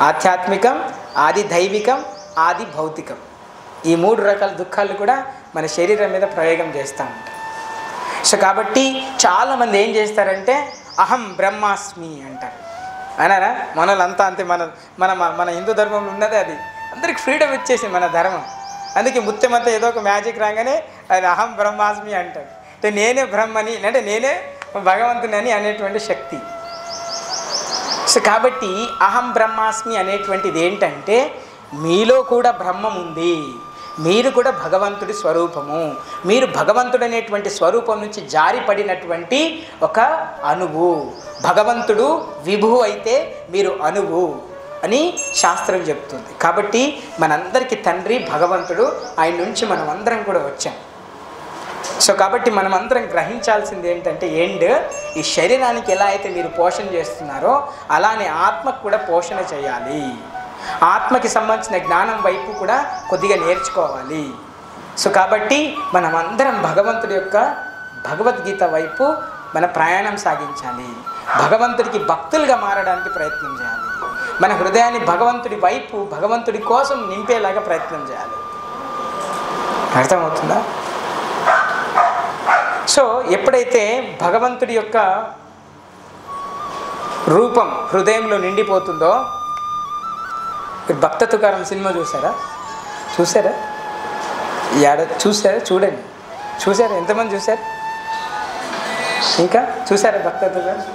ఆధ్యాత్మికం, ఆది దైవికం, ఆది భౌతికం. ఈ 3 రకాల దుఃఖాలు కూడా మన శరీరం మీద ప్రయోగం చేస్తూ ఉంటాయి. సో కాబట్టి చాలామంది ఏం చేస్తారంటే అహం బ్రహ్మాస్మి అంటారు. అన్నారా? మనలంతా అంతే. మన హిందూ ధర్మంలో ఉన్నదే అది. అందరికి ఫ్రీడమ్ ఇచ్చేసింది మన ధర్మం. అందుకే ముత్యమంతా ఏదో ఒక మ్యాజిక్ రాగానే అది అహం బ్రహ్మాస్మి అంటారు. అంటే నేనే బ్రహ్మని, అంటే నేనే భగవంతుని అనేటువంటి శక్తి. సో కాబట్టి అహం బ్రహ్మాస్మి అనేటువంటిది ఏంటంటే మీలో కూడా బ్రహ్మం ఉంది, మీరు కూడా భగవంతుడి స్వరూపము, మీరు భగవంతుడు అనేటువంటి స్వరూపం నుంచి జారిపడినటువంటి ఒక అణువు. భగవంతుడు విభువు అయితే మీరు అణువు అని శాస్త్రం చెప్తుంది. కాబట్టి మనందరికీ తండ్రి భగవంతుడు, ఆయన నుంచి మనం అందరం కూడా వచ్చాం. సో కాబట్టి మనం అందరం గ్రహించాల్సింది ఏంటంటే ఈ శరీరానికి ఎలా అయితే మీరు పోషణ చేస్తున్నారో అలానే ఆత్మకు కూడా పోషణ చేయాలి. ఆత్మకి సంబంధించిన జ్ఞానం వైపు కూడా కొద్దిగా నేర్చుకోవాలి. సో కాబట్టి మనం అందరం భగవంతుడి యొక్క భగవద్గీత వైపు మన ప్రయాణం సాగించాలి. భగవంతుడికి భక్తులుగా మారడానికి ప్రయత్నం చేయాలి. మన హృదయాన్ని భగవంతుడి వైపు, భగవంతుడి కోసం నింపేలాగా ప్రయత్నం చేయాలి. అర్థమవుతుందా? సో ఎప్పుడైతే భగవంతుడి యొక్క రూపం హృదయంలో నిండిపోతుందో, మీరు భక్త తుకారం సినిమా చూసారా? చూసారా? చూడండి. చూసారా? ఎంతమంది చూశారు? ఇంకా చూసారా భక్త తుకారం?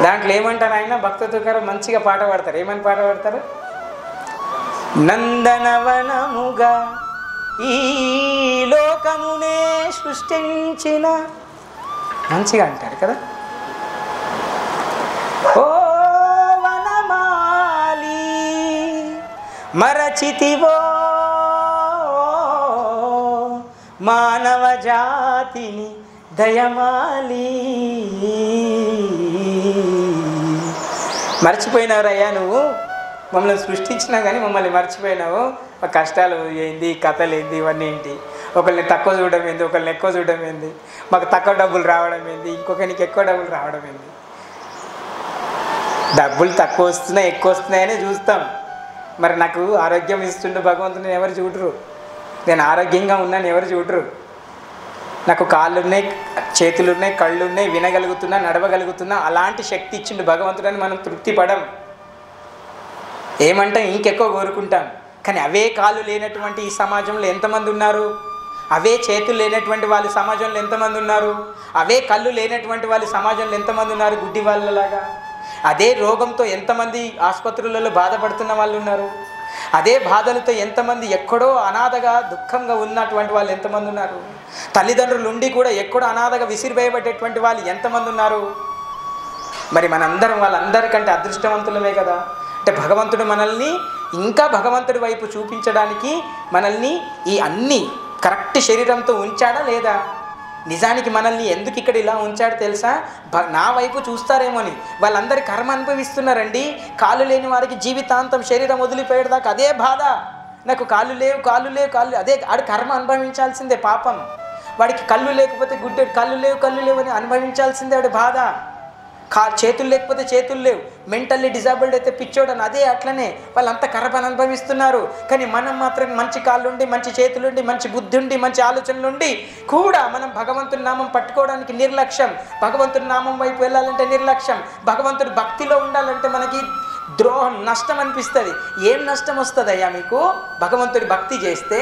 దాంట్లో ఏమంటారు ఆయన? భక్త తుకారం మంచిగా పాట పాడతారు. ఏమని పాట పాడతారు? నందనవనముగా ఈ లోకమునే సృష్టించిన, మంచిగా అంటారు కదా. ఓ వనమాలి మరచితివో మానవ జాతిని దయమాలి. మర్చిపోయినారయ్యా, నువ్వు మమ్మల్ని సృష్టించినా కానీ మమ్మల్ని మర్చిపోయినావు. మా కష్టాలు ఏంది, కథలు ఏంది, ఇవన్నీ ఏంటి? ఒకరిని తక్కువ చూడడం ఏంది, ఒకరిని ఎక్కువ చూడడం ఏంది, మాకు తక్కువ డబ్బులు రావడం ఏంది, ఇంకొకరికి ఎక్కువ డబ్బులు రావడం ఏంది? డబ్బులు తక్కువ వస్తున్నాయి, ఎక్కువ వస్తున్నాయని చూస్తాం. మరి నాకు ఆరోగ్యం ఇస్తుండే భగవంతుని ఎవరు చూడరు. నేను ఆరోగ్యంగా ఉన్నాను ఎవరు చూడరు. నాకు కాళ్ళు ఉన్నాయి, చేతులు ఉన్నాయి, కళ్ళు ఉన్నాయి, వినగలుగుతున్నా, నడవగలుగుతున్నా, అలాంటి శక్తి ఇచ్చిండు భగవంతుడని మనం తృప్తి పడం. ఏమంటాం? ఇంకెక్కువ కోరుకుంటాం. కానీ అవే కాళ్ళు లేనటువంటి ఈ సమాజంలో ఎంతమంది ఉన్నారు? అవే చేతులు లేనటువంటి వాళ్ళు సమాజంలో ఎంతమంది ఉన్నారు? అవే కళ్ళు లేనటువంటి వాళ్ళు సమాజంలో ఎంతమంది ఉన్నారు? గుడ్డి వాళ్ళలాగా. అదే రోగంతో ఎంతమంది ఆసుపత్రులలో బాధపడుతున్న వాళ్ళు ఉన్నారు? అదే బాధలతో ఎంతమంది ఎక్కడో అనాథగా దుఃఖంగా ఉన్నటువంటి వాళ్ళు ఎంతమంది ఉన్నారు? తల్లిదండ్రులు ఉండి కూడా ఎక్కడో అనాథగా విసిరివేయబడేటువంటి వాళ్ళు ఎంతమంది ఉన్నారు? మరి మనందరం వాళ్ళందరికంటే అదృష్టవంతులమే కదా. అంటే భగవంతుడు మనల్ని ఇంకా భగవంతుడి వైపు చూపించడానికి మనల్ని ఈ అన్ని కరెక్ట్ శరీరంతో ఉంచాడా లేదా? నిజానికి మనల్ని ఎందుకు ఇక్కడ ఇలా ఉంచాడు తెలుసా? నా వైపు చూస్తారేమోని. వాళ్ళందరి కర్మ అనుభవిస్తున్నారండి. కాళ్ళు లేని వారికి జీవితాంతం శరీరం వదిలిపోయేదాకా అదే బాధ. నాకు కాళ్ళు లేవు, కాళ్ళు లేవు, అదే ఆడు కర్మ అనుభవించాల్సిందే. పాపం వాడికి కళ్ళు లేకపోతే కళ్ళు లేవు అని అనుభవించాల్సిందే ఆడు బాధ. చేతులు లేకపోతే చేతులు లేవు, మెంటల్లీ డిజాబుల్డ్ అయితే పిచ్చోడని, అదే అట్లనే వాళ్ళంతా కర్రపని అనుభవిస్తున్నారు. కానీ మనం మాత్రం మంచి కాళ్ళుండి, మంచి చేతులుండి, మంచి బుద్ధి ఉండి, మంచి ఆలోచనలుండి కూడా మనం భగవంతుని నామం పట్టుకోవడానికి నిర్లక్ష్యం, భగవంతుని నామం వైపు వెళ్ళాలంటే నిర్లక్ష్యం, భగవంతుడి భక్తిలో ఉండాలంటే మనకి ద్రోహం, నష్టం అనిపిస్తుంది. ఏం నష్టం వస్తుంది అయ్యా మీకు? భగవంతుడి భక్తి చేస్తే,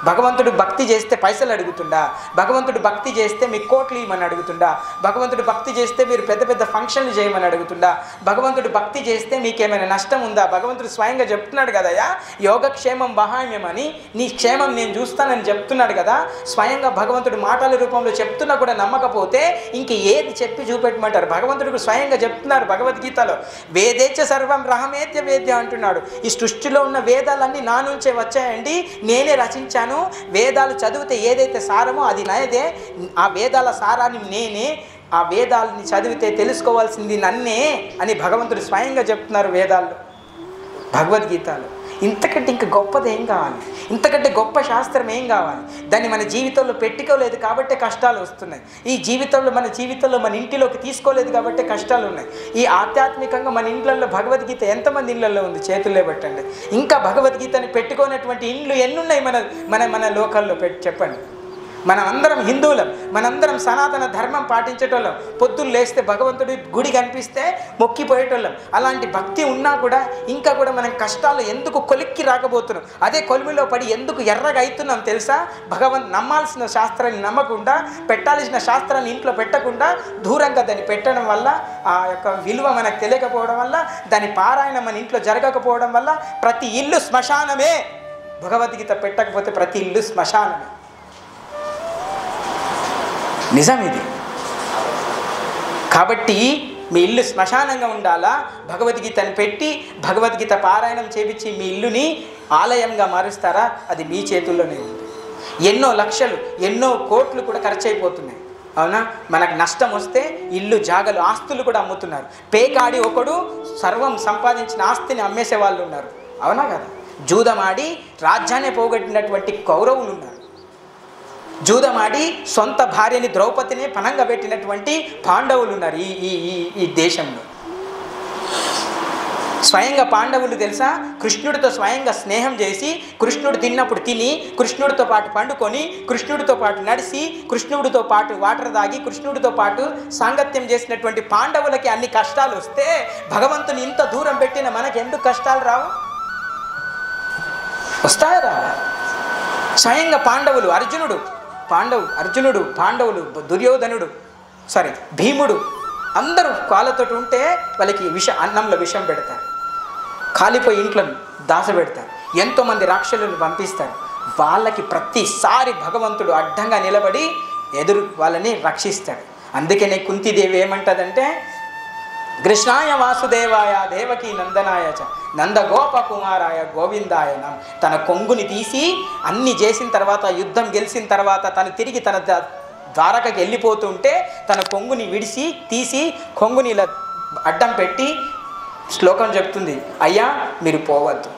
భగవంతుడు భక్తి చేస్తే పైసలు అడుగుతుండా? భగవంతుడు భక్తి చేస్తే మీకు కోట్లు ఇవ్వమని అడుగుతుండా? భగవంతుడు భక్తి చేస్తే మీరు పెద్ద పెద్ద ఫంక్షన్లు చేయమని అడుగుతుండా? భగవంతుడు భక్తి చేస్తే మీకేమైనా నష్టం ఉందా? భగవంతుడు స్వయంగా చెప్తున్నాడు కదయ్యా, యోగక్షేమం వహామ్యమని, నీ క్షేమం నేను చూస్తానని చెప్తున్నాడు కదా. స్వయంగా భగవంతుడు మాటల రూపంలో చెప్తున్నా కూడా నమ్మకపోతే ఇంక ఏది చెప్పి చూపెట్టమంటారు? భగవంతుడు స్వయంగా చెప్తున్నారు భగవద్గీతలో, వేదేచ్చ సర్వం రహమేత్య వేద్య అంటున్నాడు. ఈ సృష్టిలో ఉన్న వేదాలన్నీ నా నుంచే వచ్చాయండి, నేనే రచించాను. వేదాలు చదివితే ఏదైతే సారమో అది నాదే, ఆ వేదాల సారాన్ని నేనే, ఆ వేదాలని చదివితే తెలుసుకోవాల్సింది నన్నే అని భగవంతుడు స్వయంగా చెప్తున్నారు వేదాల్లో, భగవద్గీతలో. ఇంతకంటే ఇంక గొప్పది ఏం కావాలి? ఇంతకంటే గొప్ప శాస్త్రం ఏం కావాలి? దాన్ని మన జీవితంలో పెట్టుకోలేదు కాబట్టే కష్టాలు వస్తున్నాయి. ఈ జీవితంలో మన ఇంటిలోకి తీసుకోలేదు కాబట్టే కష్టాలు ఉన్నాయి. ఈ ఆధ్యాత్మికంగా మన ఇండ్లలో భగవద్గీత ఎంతమంది ఇళ్లలో ఉంది? చేతుల్లో పెట్టండి. ఇంకా భగవద్గీతని పెట్టుకునేటువంటి ఇండ్లు ఎన్నున్నాయి మన లోకల్లో? చెప్పండి. మనం అందరం హిందువులం, మనందరం సనాతన ధర్మం పాటించేటోళ్ళం. పొద్దున్న లేస్తే భగవంతుడి గుడి కనిపిస్తే మొక్కిపోయేటోళ్ళం. అలాంటి భక్తి ఉన్నా కూడా ఇంకా కూడా మనం కష్టాలు ఎందుకు కొలిక్కి రాకపోతున్నాం? అదే కొలిమిలో పడి ఎందుకు ఎర్రగా అవుతున్నాం తెలుసా? నమ్మాల్సిన శాస్త్రాన్ని నమ్మకుండా, పెట్టాల్సిన శాస్త్రాన్ని ఇంట్లో పెట్టకుండా దూరంగా దాన్ని పెట్టడం వల్ల, ఆ యొక్క విలువ మనకు తెలియకపోవడం వల్ల, దాని పారాయణ మన ఇంట్లో జరగకపోవడం వల్ల ప్రతి ఇల్లు శ్మశానమే. భగవద్గీత పెట్టకపోతే ప్రతి ఇల్లు శ్మశానమే. నిజం ఇది. కాబట్టి మీ ఇల్లు శ్మశానంగా ఉండాలా? భగవద్గీతను పెట్టి భగవద్గీత పారాయణం చేపించి మీ ఇల్లుని ఆలయంగా మారుస్తారా? అది మీ చేతుల్లోనే ఉంది. ఎన్నో లక్షలు, ఎన్నో కోట్లు కూడా ఖర్చు అయిపోతున్నాయి. అవునా? మనకు నష్టం వస్తే ఇల్లు, జాగలు, ఆస్తులు కూడా అమ్ముతున్నారు. పేకాడి ఒకడు సర్వం సంపాదించిన ఆస్తిని అమ్మేసే వాళ్ళు ఉన్నారు. అవునా కదా? జూదమాడి రాజ్యాన్ని పోగొట్టినటువంటి కౌరవులు ఉన్నారు. జూదమాడి సొంత భార్యని ద్రౌపదిని పనంగా పెట్టినటువంటి పాండవులు ఉన్నారు ఈ దేశంలో. స్వయంగా పాండవులు తెలుసా, కృష్ణుడితో స్వయంగా స్నేహం చేసి, కృష్ణుడు తిన్నప్పుడు తిని, కృష్ణుడితో పాటు పండుకొని, కృష్ణుడితో పాటు నడిచి, కృష్ణుడితో పాటు వాటర్ తాగి, కృష్ణుడితో పాటు సాంగత్యం చేసినటువంటి పాండవులకి అన్ని కష్టాలు వస్తే భగవంతుని ఇంత దూరం పెట్టిన మనకి ఎందుకు కష్టాలు రావు? వస్తాయా రావా? స్వయంగా పాండవులు, పాండవులు, దుర్యోధనుడు, భీముడు అందరూ కాళ్ళతో ఉంటే వాళ్ళకి అన్నంలో విషం పెడతారు, కాలిపోయి ఇంట్లో దాచబెడతారు, ఎంతోమంది రాక్షసులను పంపిస్తారు. వాళ్ళకి ప్రతిసారి భగవంతుడు అడ్డంగా నిలబడి ఎదురు వాళ్ళని రక్షిస్తాడు. అందుకనే కుంతిదేవి ఏమంటదంటే, కృష్ణాయ వాసుదేవాయ దేవకీ నందనాయ చ నందగోప కుమారాయ గోవిందాయ నమ. తన కొంగుని తీసి అన్ని చేసిన తర్వాత, యుద్ధం గెలిచిన తర్వాత తను తిరిగి తన ద్వారకకి వెళ్ళిపోతుంటే తన కొంగుని తీసి కొంగుని ఇలా అడ్డం పెట్టి శ్లోకం చెప్తుంది, అయ్యా మీరు పోవద్దు,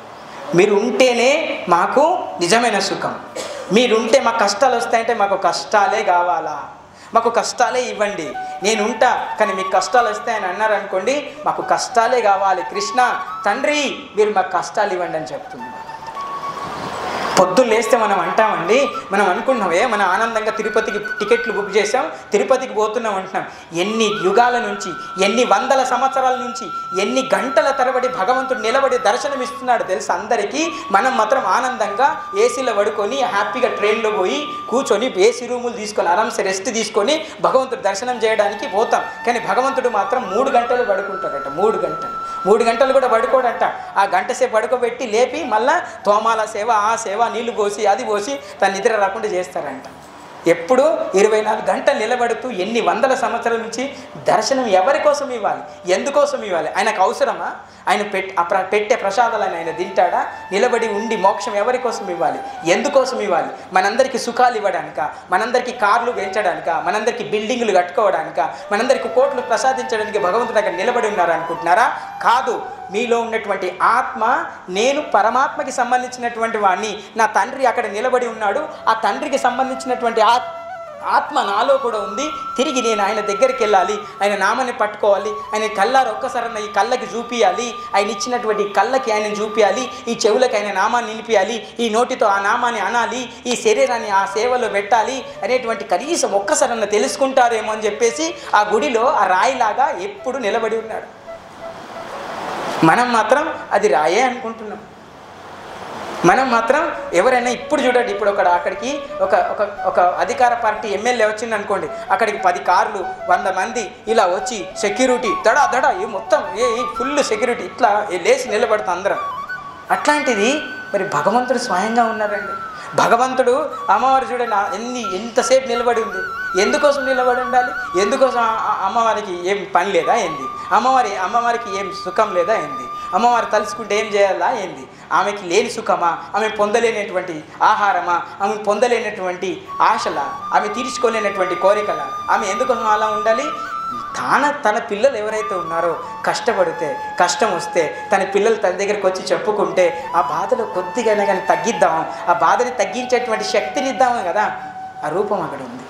మీరు ఉంటేనే మాకు నిజమైన సుఖం, మీరుంటే మాకు కష్టాలు వస్తాయంటే మాకు కష్టాలే కావాలా, మాకు కష్టాలే ఇవ్వండి, నేను ఉంటా కానీ మీకు కష్టాలు వస్తాయని అన్నారు అనుకోండి, మాకు కష్టాలే కావాలి, కృష్ణ తండ్రి మీరు మాకు కష్టాలు ఇవ్వండి అని చెప్తుంది. పొద్దున్న లేస్తే మనం అంటామండి, మనం అనుకున్నామే మన ఆనందంగా తిరుపతికి టికెట్లు బుక్ చేసాం, తిరుపతికి పోతున్నాం అంటున్నాం. ఎన్ని యుగాల నుంచి, ఎన్ని వందల సంవత్సరాల నుంచి, ఎన్ని గంటల తరబడి భగవంతుడు నిలబడి దర్శనం ఇస్తున్నాడు తెలుసు అందరికీ. మనం మాత్రం ఆనందంగా ఏసీలో పడుకొని హ్యాపీగా ట్రైన్లో పోయి కూర్చొని ఏసీ రూములు తీసుకొని ఆరామ్సే రెస్ట్ తీసుకొని భగవంతుడు దర్శనం చేయడానికి పోతాం. కానీ భగవంతుడు మాత్రం 3 గంటలు పడుకుంటాడట. 3 గంటలు కూడా పడుకోడట. ఆ గంట సేపు పడుకోబెట్టి లేపి మళ్ళా తోమాల సేవ, ఆ సేవ, నీళ్లు పోసి అది పోసి తన నిద్ర రాకుండా చేస్తారంట. ఎప్పుడు 24 గంటలు నిలబడుతూ ఎన్ని వందల సంవత్సరాల నుంచి దర్శనం ఎవరి కోసం ఇవ్వాలి, ఎందుకోసం ఇవ్వాలి? ఆయనకు అవసరమా? ఆయన పెట్టే ప్రసాదాలు ఆయన తింటాడా? నిలబడి ఉండి మోక్షం ఎవరి కోసం ఇవ్వాలి, ఎందుకోసం ఇవ్వాలి? మనందరికీ సుఖాలు ఇవ్వడానిక, మనందరికీ కార్లు పెంచడానిక, మనందరికీ బిల్డింగులు కట్టుకోవడానిక, మనందరికీ కోట్లు ప్రసాదించడానికి భగవంతుడు అక్కడ నిలబడి ఉన్నారు అనుకుంటున్నారా? కాదు. మీలో ఉన్నటువంటి ఆత్మ, నేను పరమాత్మకి సంబంధించినటువంటి వాడిని, నా తండ్రి అక్కడ నిలబడి ఉన్నాడు, ఆ తండ్రికి సంబంధించినటువంటి ఆత్మ నాలో కూడా ఉంది, తిరిగి నేను ఆయన దగ్గరికి వెళ్ళాలి, ఆయన నామాన్ని పట్టుకోవాలి, ఆయన కళ్ళారు ఒక్కసారన్న ఈ కళ్ళకి చూపియాలి, ఆయన ఇచ్చినటువంటి కళ్ళకి ఆయన చూపియాలి, ఈ చెవులకి ఆయన నామాన్ని నిలిపియాలి, ఈ నోటితో ఆ నామాన్ని అనాలి, ఈ శరీరాన్ని ఆ సేవలో పెట్టాలి అనేటువంటి కనీసం ఒక్కసారన్న తెలుసుకుంటారేమో అని చెప్పేసి ఆ గుడిలో ఆ రాయిలాగా ఎప్పుడు నిలబడి ఉన్నాడు. మనం మాత్రం అది రాయే అనుకుంటున్నాం. మనం మాత్రం ఎవరైనా ఇప్పుడు చూడండి, ఇప్పుడు అక్కడికి ఒక అధికార పార్టీ ఎమ్మెల్యే వచ్చింది అనుకోండి, అక్కడికి 10 కార్లు 100 మంది ఇలా వచ్చి సెక్యూరిటీ దడ మొత్తం ఫుల్ సెక్యూరిటీ ఇట్లా లేచి నిలబడతాం అందరం. అట్లాంటిది మరి భగవంతుడు స్వయంగా ఉన్నారండి. భగవంతుడు అమ్మవారు చూడండి ఎంతసేపు నిలబడి ఉంది. ఎందుకోసం నిలబడి ఉండాలి? ఎందుకోసం? అమ్మవారికి ఏం పని లేదా ఏంది? అమ్మవారికి ఏం సుఖం లేదా ఏంది? అమ్మవారు తలుచుకుంటే ఏం చేయాలా ఏంది? ఆమెకి లేని సుఖమా? ఆమె పొందలేనటువంటి ఆహారమా? ఆమె పొందలేనటువంటి ఆశలా? ఆమె తీర్చుకోలేనటువంటి కోరికలా? ఆమె ఎందుకోసం అలా ఉండాలి? తన పిల్లలు ఎవరైతే ఉన్నారో కష్టపడితే, కష్టం వస్తే తన పిల్లలు తన దగ్గరికి వచ్చి చెప్పుకుంటే ఆ బాధలో కొద్దిగానే కానీ తగ్గిద్దాము, ఆ బాధని తగ్గించేటువంటి శక్తిని ఇద్దాము కదా, ఆ రూపం అక్కడ ఉంది.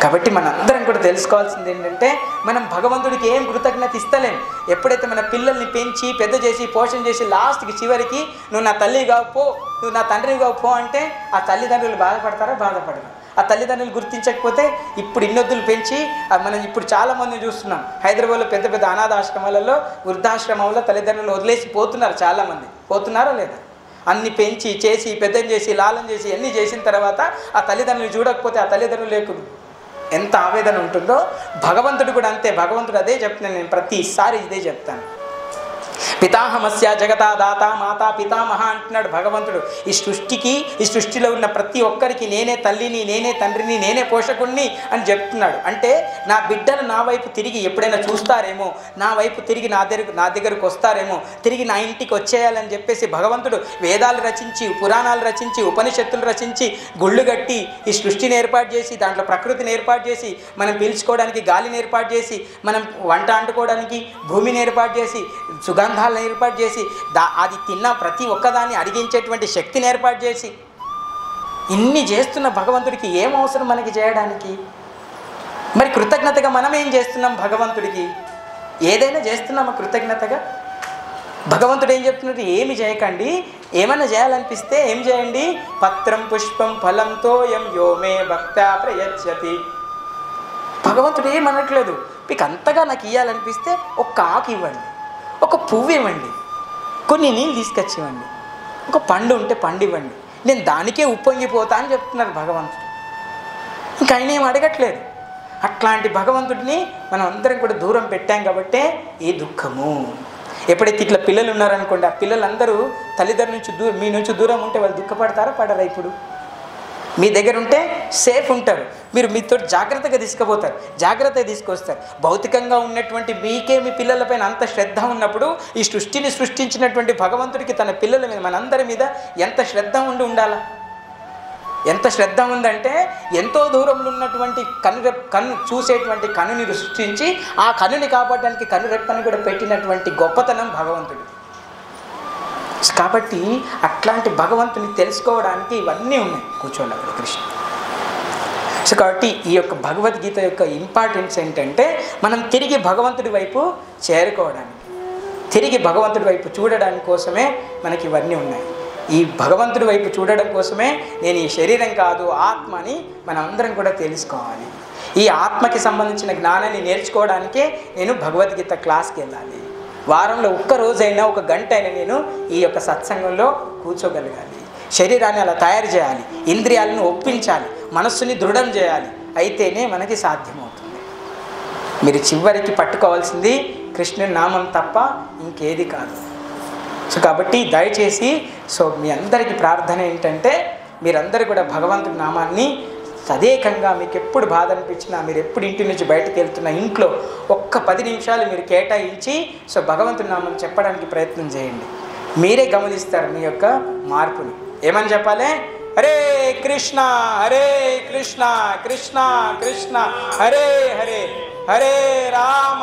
కాబట్టి మనందరం కూడా తెలుసుకోవాల్సింది ఏంటంటే, మనం భగవంతుడికి ఏం కృతజ్ఞత ఇస్తలేం. ఎప్పుడైతే మన పిల్లల్ని పెంచి పెద్ద చేసి పోషణ చేసి లాస్ట్కి చివరికి నువ్వు నా తల్లి కావు, నువ్వు నా తండ్రి కావు అంటే ఆ తల్లిదండ్రులు బాధపడతారా? బాధపడరు. ఆ తల్లిదండ్రులు గుర్తించకపోతే ఇప్పుడు ఇన్నొద్దులు పెంచి మనం ఇప్పుడు చాలామందిని చూస్తున్నాం. హైదరాబాద్లో పెద్ద పెద్ద అనాథాశ్రమాలలో, వృద్ధాశ్రమంలో తల్లిదండ్రులు వదిలేసి పోతున్నారు. చాలామంది పోతున్నారా లేదా? అన్ని పెంచి చేసి పెద్దం చేసి లాలం చేసి అన్నీ చేసిన తర్వాత ఆ తల్లిదండ్రులు చూడకపోతే ఆ తల్లిదండ్రులకు ఎంత ఆవేదన ఉంటుందో భగవంతుడు కూడా అంతే. భగవంతుడు అదే చెప్తున్నాను, నేను ప్రతిసారి ఇదే చెప్తాను. పితాహమస్య జగతా దాత మాతా పితామహ అంటున్నాడు భగవంతుడు. ఈ సృష్టిలో ఉన్న ప్రతి ఒక్కరికి నేనే తల్లిని, నేనే తండ్రిని, నేనే పోషకుణ్ణి అని చెప్తున్నాడు. అంటే నా బిడ్డలు నా వైపు తిరిగి ఎప్పుడైనా చూస్తారేమో, నా వైపు తిరిగి నా దగ్గరకు వస్తారేమో, తిరిగి నా ఇంటికి వచ్చేయాలని చెప్పేసి భగవంతుడు వేదాలు రచించి, పురాణాలు రచించి, ఉపనిషత్తులు రచించి, గుళ్ళు కట్టి ఈ సృష్టిని ఏర్పాటు చేసి, దాంట్లో ప్రకృతిని ఏర్పాటు చేసి, మనం పీల్చుకోవడానికి గాలిని ఏర్పాటు చేసి, మనం వంట అంటుకోవడానికి భూమిని ఏర్పాటు చేసి, సుగంధాలను ఏర్పాటు చేసి, అది తిన్న ప్రతి ఒక్కదాన్ని అడిగించేటువంటి శక్తిని ఏర్పాటు చేసి, ఇన్ని చేస్తున్న భగవంతుడికి ఏం అవసరం మనకి చేయడానికి? మరి కృతజ్ఞతగా మనం ఏం చేస్తున్నాం భగవంతుడికి? ఏదైనా చేస్తున్నామా కృతజ్ఞతగా? భగవంతుడు ఏం చెప్తున్నట్టు, ఏమి చేయకండి, ఏమైనా చేయాలనిపిస్తే ఏం చేయండి, పత్రం పుష్పం ఫలంతో యో మే భక్త్యా ప్రయచ్చతి. భగవంతుడు ఏమనట్లేదు, మీకు అంతగా నాకు ఇవ్వాలనిపిస్తే ఒక ఆకు ఇవ్వండి, ఒక పువ్వు ఇవ్వండి, కొన్ని నీళ్ళు తీసుకొచ్చి ఇవ్వండి, ఒక పండు ఉంటే పండు ఇవ్వండి, నేను దానికే ఉప్పొంగిపోతా అని చెప్తున్నారు భగవంతుడు. ఇంకా ఆయన ఏం అడగట్లేదు. అట్లాంటి భగవంతుడిని మనం అందరం కూడా దూరం పెట్టాం కాబట్టే ఈ దుఃఖము. ఎప్పుడైతే ఇట్లా పిల్లలు ఉన్నారనుకోండి, ఆ పిల్లలందరూ తల్లిదండ్రుల నుంచి మీ నుంచి దూరం ఉంటే వాళ్ళు దుఃఖపడతారా? పడరా? ఇప్పుడు మీ దగ్గర ఉంటే సేఫ్ ఉంటారు, మీరు మీతో జాగ్రత్తగా తీసుకుపోతారు, జాగ్రత్తగా తీసుకొస్తారు. భౌతికంగా ఉన్నటువంటి మీకే మీ పిల్లలపైన అంత శ్రద్ధ ఉన్నప్పుడు ఈ సృష్టిని సృష్టించినటువంటి భగవంతుడికి తన పిల్లల మీద, మనందరి మీద ఎంత శ్రద్ధ ఉండాలా? ఎంత శ్రద్ధ ఉందంటే, ఎంతో దూరంలో ఉన్నటువంటి కన్ను చూసేటువంటి కన్నుని సృష్టించి ఆ కన్నుని కాపాడడానికి కన్నురెప్పని కూడా పెట్టినటువంటి గొప్పతనం భగవంతుడు. కాబట్టి అట్లాంటి భగవంతుని తెలుసుకోవడానికి ఇవన్నీ ఉన్నాయి. కూర్చోవాలి కృష్ణ. సో కాబట్టి ఈ యొక్క భగవద్గీత యొక్క ఇంపార్టెన్స్ ఏంటంటే, మనం తిరిగి భగవంతుడి వైపు చేరుకోవడానికి, తిరిగి భగవంతుడి వైపు చూడడానికి కోసమే మనకి ఇవన్నీ ఉన్నాయి. ఈ భగవంతుడి వైపు చూడడం కోసమే నేను ఈ శరీరం కాదు ఆత్మని మనం అందరం కూడా తెలుసుకోవాలి. ఈ ఆత్మకి సంబంధించిన జ్ఞానాన్ని నేర్చుకోవడానికే నేను భగవద్గీత క్లాస్కి వెళ్ళాలి. వారంలో ఒక్క రోజైనా, ఒక గంట అయినా నేను ఈ యొక్క సత్సంగంలో కూర్చోగలగాలి. శరీరాన్ని అలా తయారు చేయాలి, ఇంద్రియాలను ఒప్పించాలి, మనస్సుని దృఢం చేయాలి. అయితేనే మనకి సాధ్యమవుతుంది. మీరు చివరికి పట్టుకోవాల్సింది కృష్ణుని నామం తప్ప ఇంకేది కాదు. సో కాబట్టి దయచేసి మీ అందరికీ ప్రార్థన ఏంటంటే, మీరందరూ కూడా భగవంతుడి నామాన్ని తదేకంగా, మీకు ఎప్పుడు బాధ అనిపించినా, మీరు ఎప్పుడు ఇంటి నుంచి బయటకు వెళ్తున్నా ఇంట్లో ఒక్క 10 నిమిషాలు మీరు కేటాయించి భగవంతుడి నామం చెప్పడానికి ప్రయత్నం చేయండి. మీరే గమనిస్తారు మీ యొక్క మార్పుని. ఏమని చెప్పాలి? హరే కృష్ణ హరే కృష్ణ కృష్ణ కృష్ణ హరే హరే, హరే రామ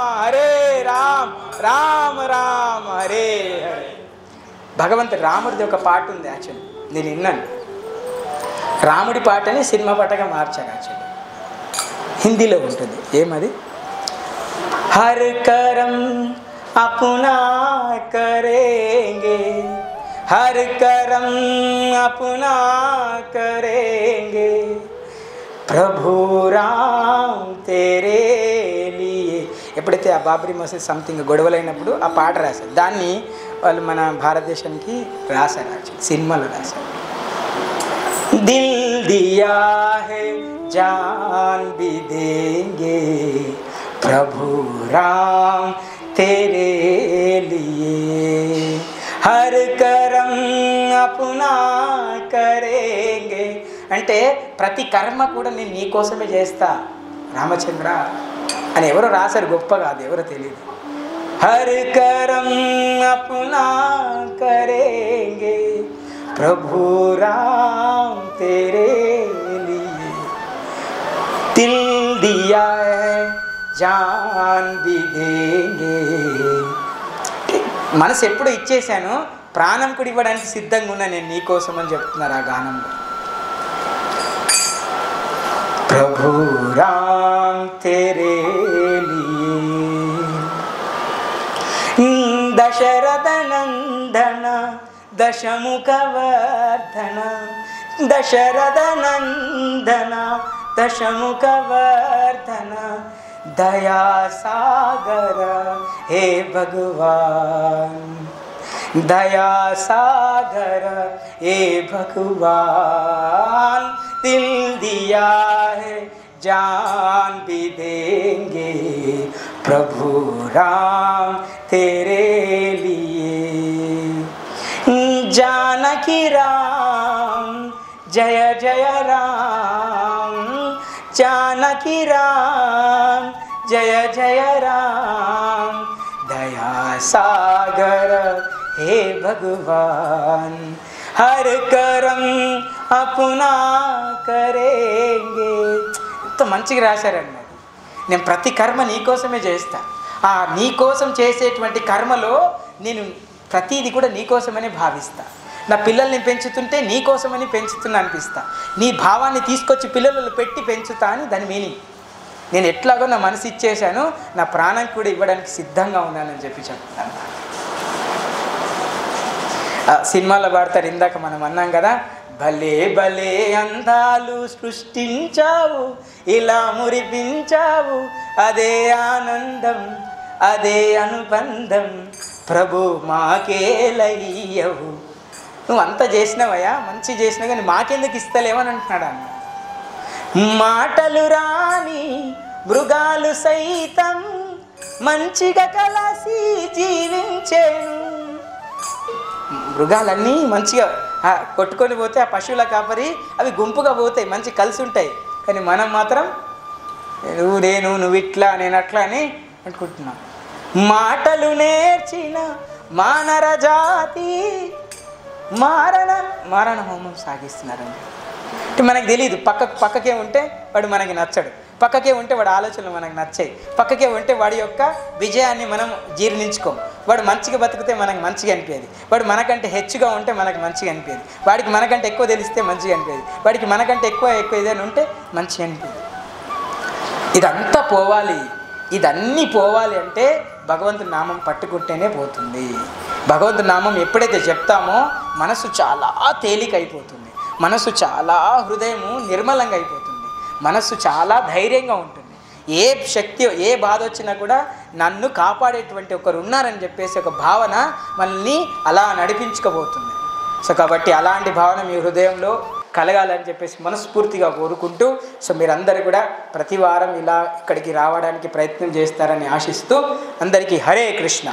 రామ రామ హరే హరే. భగవంతుడు రాముడిది ఒక పాట ఉంది, యాక్చువల్లీ నేను విన్నాను. రాముడి పాటని సినిమా పాటగా మార్చారు యాక్చువల్లీ. హిందీలో ఉంటుంది. ఏమది? హర్ కరం అపునా కరేంగే, హర్ కరం అపునా కరేంగే, ప్రభు రామ్ తేరే లియే. ఎప్పుడైతే ఆ బాబ్రీ మసీద్ సంథింగ్ గొడవలైనప్పుడు ఆ పాట రాశారు. దాన్ని వాళ్ళు మన భారతదేశానికి రాశారు, యాక్చువల్లీ సినిమాలో రాశారు. దిల్ దియా హై జాన్ భీ దేంగే, ప్రభు రామ్ తేరే లియే, హర్ కరం అపునా కరేంగే. అంటే ప్రతి కర్మ కూడా నేను నీ కోసమే చేస్తా రామచంద్ర అని ఎవరో రాశారు, గొప్ప కాదు, ఎవరో తెలియదు. హర్ కరం అపునా కరేంగే, ప్రభు రామ్ తేరే లియే, దిల్ దియా హై జాన్ భీ దేంగే. మనసు ఎప్పుడు ఇచ్చేసాను, ప్రాణం కూడా ఇవ్వడానికి సిద్ధంగా ఉన్నా నేను నీకోసం అని చెప్తున్నారు ఆ గానంలో. ప్రభు రామ్ తేరే లియే, దశరథ నందన దశముఖ వర్ధన, దశరథ నందన దశముఖ వర్ధన, దయా సాగర హే భగవాన్, दया सागर ए भगवान, दिल दिया है जान भी देंगे, प्रभु राम तेरे लिए। जानकी राम जय जय राम, जानकी राम जय जय राम, दया सागर हे भगवान, हर करम अपना करेंगे. ఎంతో మంచిగా రాశారండి. నేను ప్రతి కర్మ నీకోసమే చేస్తా. ఆ నీకోసం చేసేటువంటి కర్మలో నేను ప్రతిదీ కూడా నీకోసమని భావిస్తా. నా పిల్లల్ని పెంచుతుంటే నీకోసమని పెంచుతున్నా అనిపిస్తా. నీ భావాన్ని తీసుకొచ్చి పిల్లలు పెట్టి పెంచుతా అని దాని మీనింగ్. నేను ఎట్లాగో నా మనసు ఇచ్చేసాను, నా ప్రాణం కూడా ఇవ్వడానికి సిద్ధంగా ఉన్నానని చెప్పి చెప్తాను. సినిమాలో పాడతారు, ఇందాక మనం అన్నాం కదా, భలే భలే అందాలు సృష్టించావు, ఇలా మురిపించావు, అదే ఆనందం అదే అనుబంధం, ప్రభు మాకేలయ్యవు. నువ్వు అంత చేసినావయ్యా, మంచి చేసినా కానీ మాకెందుకు ఇస్తలేవని అంటున్నాడు అన్న. మాటలు రాని మృగాలు సైతం మంచిగా కలిసి జీవించేను. మృగాలన్నీ మంచిగా కొట్టుకొని పోతే ఆ పశువుల కాపరి అవి గుంపుగా పోతాయి, మంచి కలిసి ఉంటాయి. కానీ మనం మాత్రం నువ్వు నేను, నువ్వు ఇట్లా నేను అట్లా అని అనుకుంటున్నాం. మాటలు నేర్చిన మానర జాతి మారణ హోమం సాగిస్తున్నారండి. అంటే మనకు తెలియదు, పక్కకే ఉంటే వాడు మనకి నచ్చడు, పక్కకే ఉంటే వాడి ఆలోచనలు మనకు నచ్చాయి, పక్కకే ఉంటే వాడి యొక్క విజయాన్ని మనం జీర్ణించుకోం. వాడు మంచిగా బతికితే మనకు మంచిగా అనిపించేది, వాడు మనకంటే హెచ్చుగా ఉంటే మనకు మంచిగా అనిపించేది, వాడికి మనకంటే ఎక్కువ తెలిస్తే మంచిగా అనిపించేది, వాడికి మనకంటే ఎక్కువ ఏదైనా ఉంటే మంచిగా అనిపించేది. ఇదంతా పోవాలి. ఇదన్నీ పోవాలి అంటే భగవంతుని నామం పట్టుకుంటేనే పోతుంది. భగవంతుని నామం ఎప్పుడైతే చెప్తామో మనసు చాలా తేలిక అయిపోతుంది, మనసు చాలా హృదయము నిర్మలంగా అయిపోతుంది, మనస్సు చాలా ధైర్యంగా ఉంటుంది. ఏ శక్తి ఏ బాధ వచ్చినా కూడా నన్ను కాపాడేటువంటి ఒకరు ఉన్నారని చెప్పేసి ఒక భావన మనల్ని అలా నడిపించుకోబోతుంది. సో కాబట్టి అలాంటి భావన మీ హృదయంలో కలగాలని చెప్పేసి మనస్ఫూర్తిగా కోరుకుంటూ, సో మీరందరూ కూడా ప్రతి వారం ఇలా ఇక్కడికి రావడానికి ప్రయత్నం చేస్తారని ఆశిస్తూ అందరికీ హరే కృష్ణ.